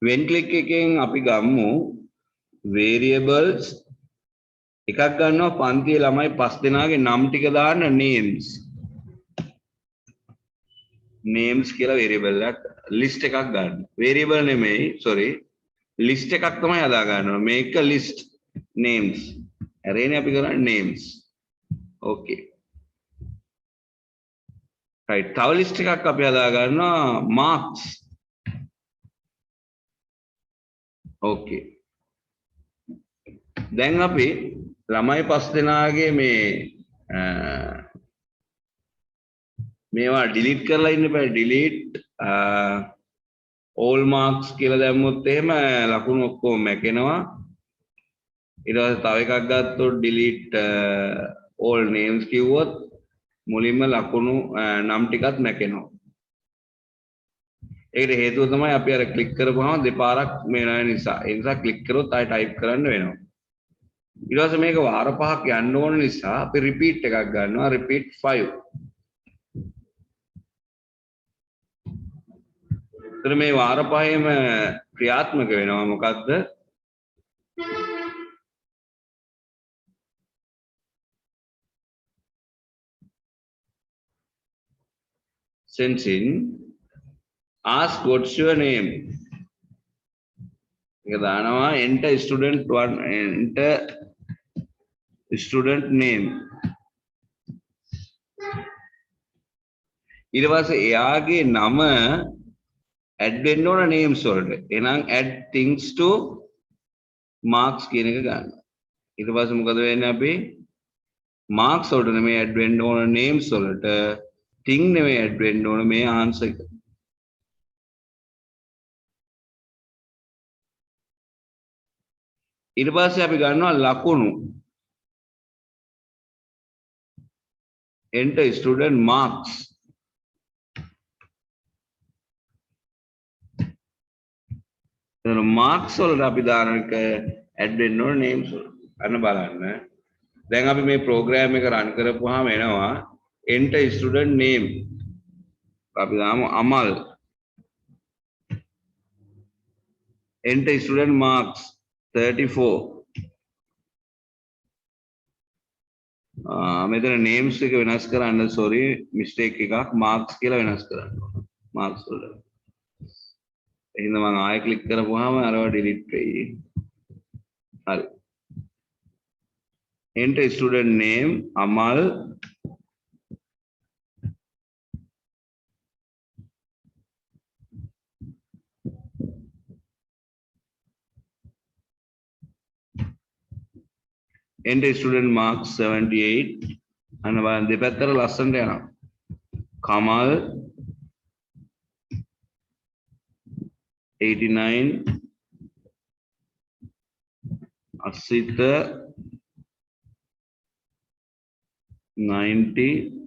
when click එකෙන් අපි ගමු variables එකක් ගන්නවා පන්තියේ ළමයි 5 දෙනාගේ නම් ටික දාන්න names. names කියලා variable එකක් list එකක් ගන්න. variable නෙමෙයි sorry list එකක් තමයි හදා ගන්නවා. මේක list names. array අපි කරන්නේ names. okay. right. තව list එකක් අපි හදා ගන්නවා marks. okay. දැන් අපි ළමයි 5 දෙනාගේ මේවා delete කරලා ඉන්න බෑ. delete all marks කියලා දැම්මොත් එහෙම ලකුණු ඔක්කොම මැකෙනවා. ඊට පස්සේ තව එකක් ගත්තොත් delete all names කිව්වොත් මුලින්ම ලකුණු නම් ටිකත් මැකෙනවා. ඒකට හේතුව තමයි අපි අර ක්ලික් කරපුවාම දෙපාරක් මේ වෙන නිසා. ඒ නිසා ක්ලික් කරොත් ආයෙ ටයිප් කරන්න වෙනවා. ඊට පස්සේ මේක වාර 5ක් යන්න ඕන නිසා අපි රිපීට් එකක් ගන්නවා රිපීට් 5. එතන මේ වාර 5ෙම ක්‍රියාත්මක වෙනවා මොකද්ද? sensing ask what's your name. එක දානවා enter student one enter student name. ඊට පස්සේ එයාගේ නම add වෙන්න ඕන names වලට. එහෙනම් add things to marks කියන එක ගන්න. ඊට පස්සේ මොකද වෙන්නේ අපි marks වලට නෙමෙයි add වෙන්න ඕන names වලට. thing නෙමෙයි add වෙන්න ඕන මේ answer එක. ඊට පස්සේ අපි ගන්නවා ලකුණු enter student marks. එතන marks වලට අපි දාන එක add වෙන්න ඕන names වලට. අන්න බලන්න. දැන් අපි මේ program එක run කරපුවාම එනවා enter student name. අපි දාමු අමල්. enter student marks 34. මෙතන names එක වෙනස් කරන්න sorry mistake එකක් marks කියලා වෙනස් කරන්න ඕන. marks වල. එහෙනම් මම ආයෙ ක්ලික් කරපුවාම අරව delete වෙයි. හරි. enter student name Amal enter student marks 78 අන්න බලන්න දෙපැත්තට ලස්සනට යනවා. Kamal 89 Asitha 90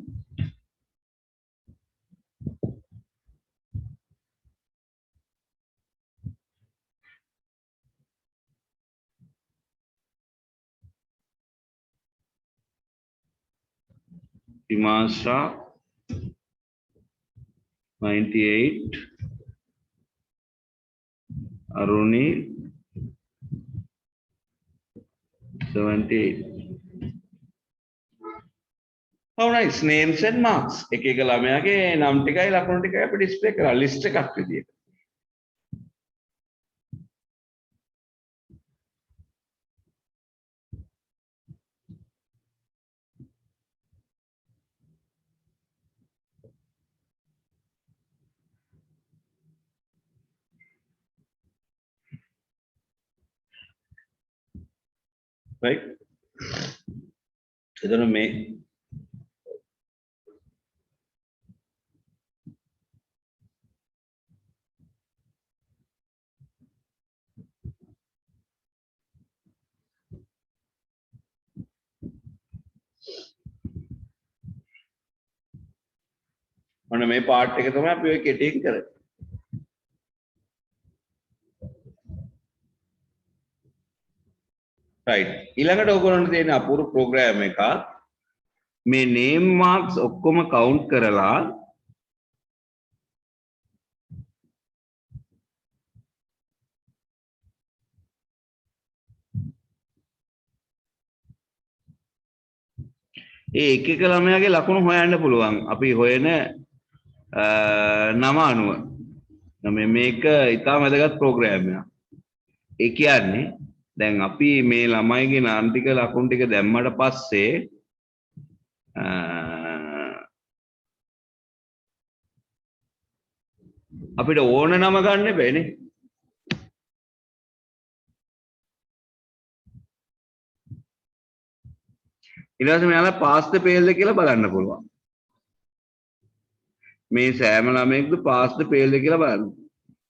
Himasha 98 Aruni 78. How nice names and marks. එක එක ළමයාගේ නම් ටිකයි ලකුණු ටිකයි අපි ඩිස්ප්ලේ කරලා ලිස්ට් එකක් විදියට. Right? එතන මේ ඔන්න මේ පාර්ට් එක තමයි අපි ඔය කෙටියෙන් කරන්නේ. right ඊළඟට ඔයගොල්ලන්ට තියෙන අපූර්ව ප්‍රෝග්‍රෑම් එකක් මේ name marks ඔක්කොම count කරලා ඒ එක එක ළමයාගේ ලකුණු හොයන්න පුළුවන් අපි හොයන නම අනුව. මේක ඉතාම වැදගත් ප්‍රෝග්‍රෑම් එකක්. ඒ කියන්නේ දැන් අපි මේ ළමයිගේ නාම ටික ලකුණු ටික දැම්මට පස්සේ අපිට ඕන නම ගන්න බෑනේ. ඊට පස්සේ මෙයාලා පාස් ද ෆේල් ද කියලා බලන්න පුළුවන්. මේ සෑම ළමයෙක්ද පාස් ද ෆේල් ද කියලා බලන්න.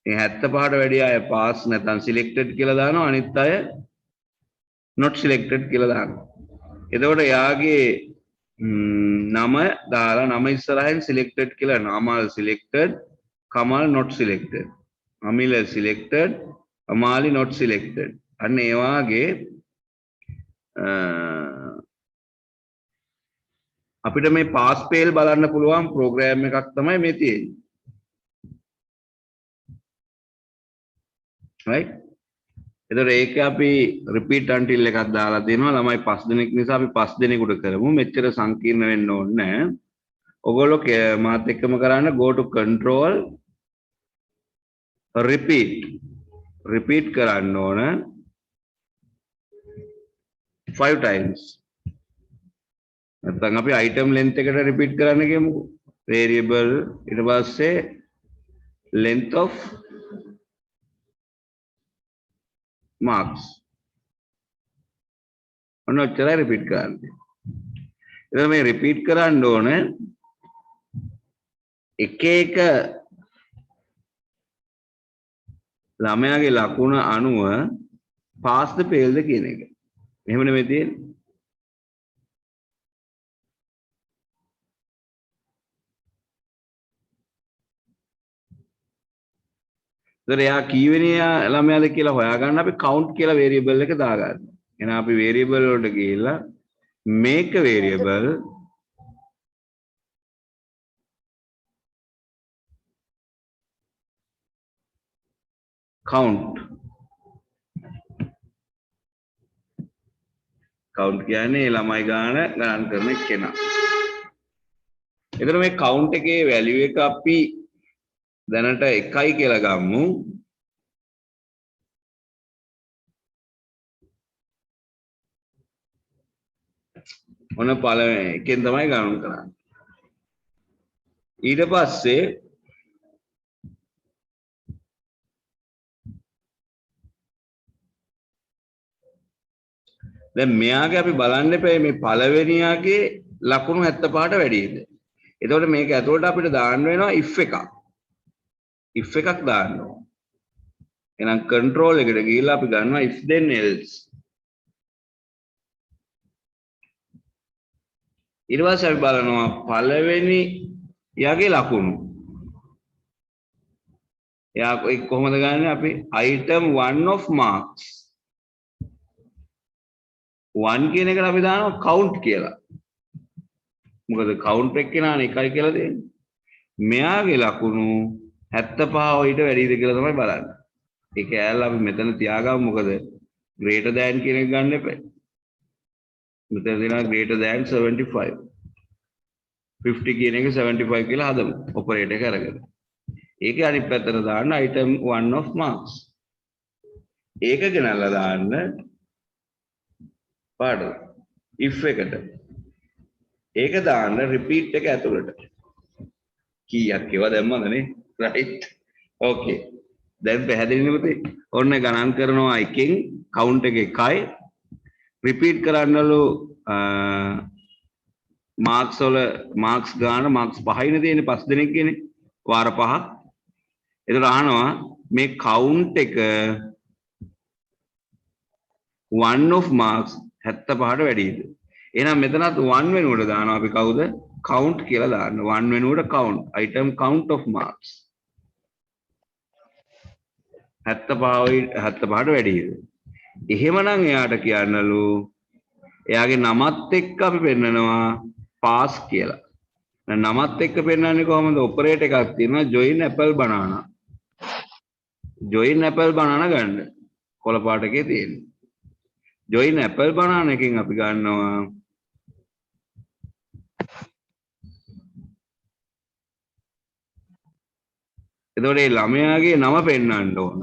මේ 75ට වැඩි අය පාස් නැත්නම් සිලෙක්ටඩ් කියලා දානවා අනිත් අය not selected කියලා දානවා. එතකොට යාගේ නම දාලා නම ඉස්සරහින් selected කියලා Namal selected Kamal not selected Amila selected Amali not selected අන්න ඒ වාගේ අපිට මේ පාස් පේල් බලන්න පුළුවන් ප්‍රෝග්‍රෑම් එකක් තමයි මේ තියෙන්නේ right එතකොට ඒක අපි repeat until එකක් දාලා දෙනවා ළමයි 5 දෙනෙක් නිසා අපි 5 දෙනෙකුට කරමු මෙච්චර සංකීර්ණ වෙන්න ඕනේ නැහැ ඔයගොල්ලෝ මාත් එක්කම කරන්න go to control repeat කරන්න ඕන 5 times නැත්නම් අපි item length එකට repeat කරන්න ගියමුකෝ variable ඊට පස්සේ length of marks ඔන්න ඔච්චරයි repeat කරන්න. එතන මේ repeat කරන්න ඕන එක එක ළමයාගේ ලකුණ අනුව pass the fail ද කියන එක. එහෙම නෙමෙයි තියෙන්නේ. එතකොට එයා කීවෙනි ළමයාද කියලා හොයාගන්න අපි count කියලා variable එක දාගන්නවා. එහෙනම් අපි variable වලට ගිහිල්ලා make a variable count කියන්නේ ළමයි ගණන් කරන කෙනා. එතකොට මේ count එකේ value එක අපි දැනට 1යි කියලා ගමු. ඔන්න පළවෙනි එකෙන් තමයි ගණන් කරන්නේ. ඊට පස්සේ දැන් මෙයාගේ අපි බලන්න එපා මේ පළවෙනියාගේ ලකුණු 75ට වැඩිද. එතකොට මේක ඇතුළට අපිට දාන්න වෙනවා if එකක්. if එකක් දාන්න ඕන. එහෙනම් control එකට ගිහිල්ලා අපි ගන්නවා if then else. ඊට පස්සේ අපි බලනවා පළවෙනි යාගේ ලකුණු. එයා කොහොමද ගන්නෙ අපි item 1 of marks 1 කියන එකට අපි දානවා count කියලා. මොකද count එක කෙනානේ 1යි කියලා දෙන්නේ. මෙයාගේ ලකුණු 75 ඊට වැඩිද කියලා තමයි බලන්නේ. ඒක ඇල්ල අපි මෙතන තියාගමු මොකද greater than කියන එක ගන්න එපා. මෙතන දෙනවා greater than 75. 50 කියන එක 75 කියලා හදමු. ඔපරේටර් එක අරගෙන. ඒකේ අනිත් පැත්තට දාන්න item 1 of marks. ඒක ගෙනල්ලා දාන්න පාඩු if එකට. ඒක දාන්න repeat එක ඇතුළට. කීයක් ඒවා දැම්මද නේ? right. okay. දැන් පැහැදිලිද පුතේ? ඔන්න ගණන් කරනවා එකෙන් count එක 1යි. repeat කරන්නලු marks වල marks ගන්න marks 5යිනේ තියෙන්නේ 5 දෙනෙක් කියන්නේ. වාර 5ක්. ඒතර අහනවා මේ count එක 1 of marks 75ට වැඩිද? එහෙනම් මෙතනත් 1 වෙනුවට දානවා අපි කවුද? count කියලා දාන්න. 1 වෙනුවට count. item count of marks 75ට වැඩිද? එහෙමනම් එයාට කියන්නලු එයාගේ නමත් එක්ක අපි පෙන්නනවා pass කියලා. නමත් එක්ක පෙන්නන්නේ කොහොමද? ඔපරේටර් එකක් තියෙනවා join apple banana. join apple banana ගන්න. කොළ පාට එකේ තියෙන්නේ. join apple banana එකෙන් අපි ගන්නවා එතකොට මේ ළමයාගේ නම පෙන්වන්න ඕන.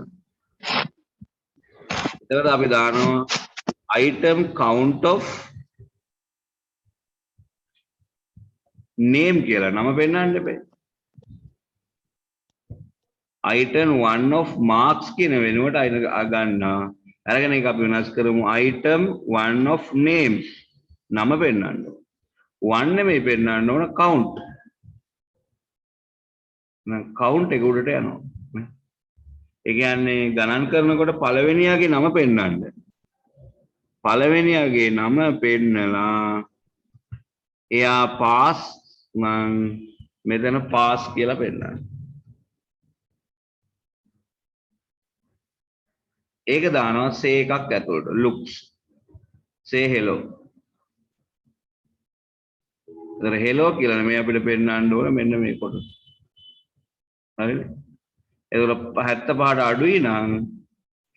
එතකොට අපි දානවා item count of name කියලා නම පෙන්වන්න එපේ. item 1 of marks කියන වෙනුවට ගන්නවා. අරගෙන ඒක අපි වෙනස් කරමු item 1 of name නම පෙන්වන්න ඕන. 1 නෙමෙයි පෙන්වන්න ඕන count. count එක උඩට යනවා. ඒ කියන්නේ ගණන් කරනකොට පළවෙනියාගේ නම පෙන්වන්න. පළවෙනියාගේ නම පෙන්නලා එයා පාස් මං මෙතන පාස් කියලා පෙන්නන්න. ඒක දානවා say එකක් ඇතුළට looks say hello. එතන hello කියලා මේ අපිට පෙන්නන්න ඕන මෙන්න මේ කොටස. හරිද? එතකොට 75ට අඩුයි නම්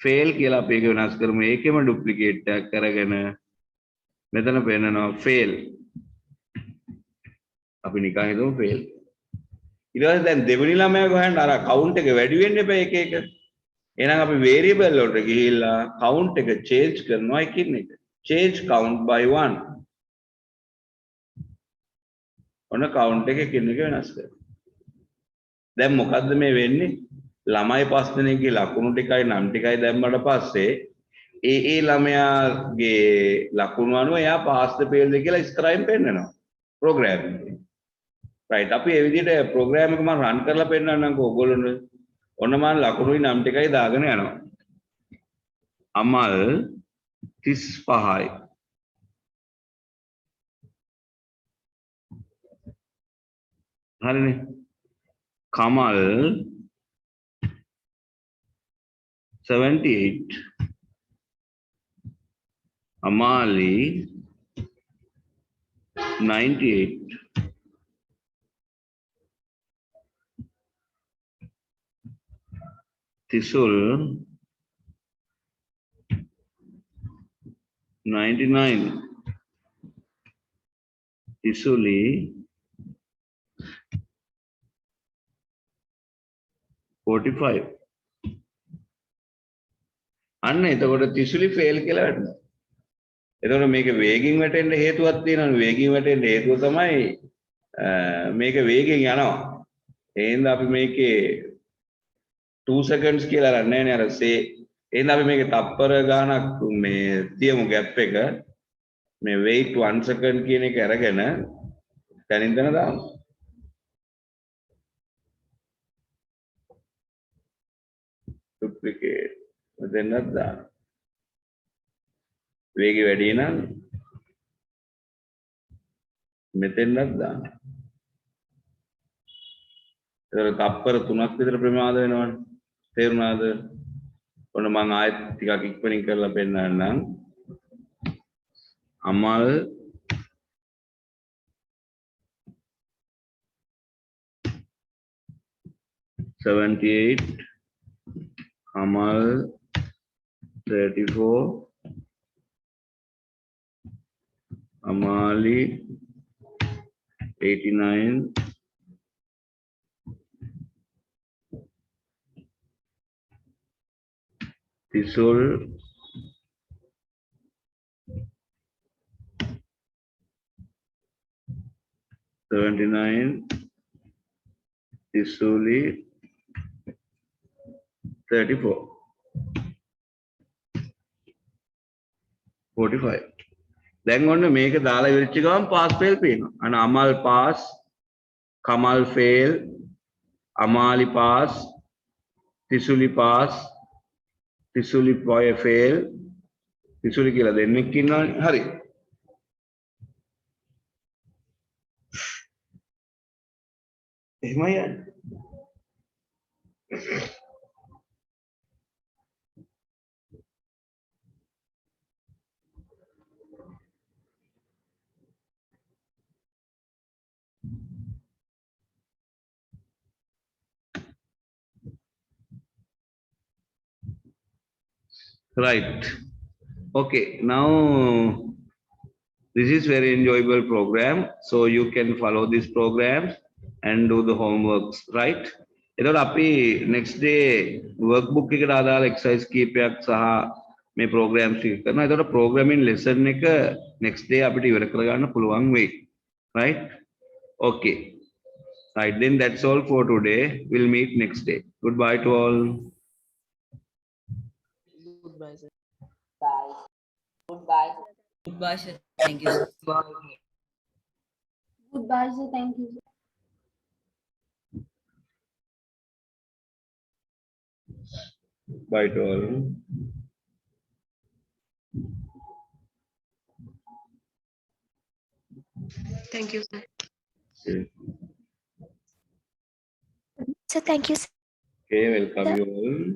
fail කියලා අපි ඒක වෙනස් කරමු. ඒකෙම duplicate එකක් කරගෙන මෙතන පෙන්නනවා fail. අපි නිකන් හිතමු fail. ඊට පස්සේ දැන් දෙවෙනි ළමයා ගහන්න අර count එක වැඩි වෙන්න එපා එක එක. එහෙනම් අපි variable වලට ගිහිල්ලා count එක change කරනවා කියන එක. change count by 1. ඔන්න count එක එකින් එක වෙනස් කරනවා. දැන් මොකද්ද මේ වෙන්නේ? ළමයි 5 දෙනෙක්ගේ ලකුණු ටිකයි නම් ටිකයි දැම්මට පස්සේ ඒ ළමයාගේ ලකුණු අනුව එයා pass the fail කියලා ඉස්සරහින් පෙන්නනවා program එකේ. right අපි මේ විදිහට program එක මම run කරලා පෙන්නන්නම්කෝ ඔයගොල්ලොන්ට. ඔන්න මම ලකුණුයි නම් ටිකයි දාගෙන යනවා. අමල් 35යි. හරිනේ. කමල් 78. Amali 98. Tisul 99. Tisuli 45. අන්න එතකොට තිසුලි ෆේල් කියලා වැටෙනවා. එතකොට මේක වේගින් වැටෙන්න හේතුවක් තියෙනවනේ. වේගින් වැටෙන්න හේතුව තමයි මේක වේගෙන් යනවා. ඒ හින්දා අපි මේකේ 2 seconds කියලා ගන්නෑ නේ අර say. ඒ හින්දා අපි මේකේ තප්පර ගානක් මේ තියමු gap එක. මේ wait 1 second කියන එක අරගෙන තනින් තන දාමු. duplicate මෙතනක් දාන්න. වේගය වැඩි නම් මෙතනක් දාන්න. ඒක තප්පර 3ක් විතර ප්‍රමාද වෙනවනේ. තේරුණාද? ඔන්න මම ආයෙත් ටිකක් ඉක්මනින් කරලා පෙන්නන්නම්. Amal $78 Amal 34 Amali 89 Tisul 79 Tisuli 34 45 දැන් ඔන්න මේක දාලා ඉවරච්ච ගමන් පාස් ෆේල් පේනවා. අන Amal pass, Kamal fail, Amali pass, Thisuli pass, Thisuli පොය ෆේල්, තිසුලි කියලා දෙන්නෙක් ඉන්නවනේ. හරි. එහෙමයි යන්නේ. Right. Okay. Now this is very enjoyable program. So you can follow this program and do the homeworks. Right. එතකොට අපි next day workbook එකට අදාළ exercise කීපයක් සහ මේ programs ටික කරනවා. එතකොට programming lesson එක next day අපිට ඉවර කරගන්න පුළුවන් වෙයි. Right. Okay. Right. Then that's all for today. We'll meet next day. Goodbye to all. Goodbye, sir. Bye. Goodbye. Goodbye, sir. Thank you, sir. Goodbye, sir. Thank you. Bye to all. Thank you, sir. Yeah. So thank you, sir. Okay, welcome you all.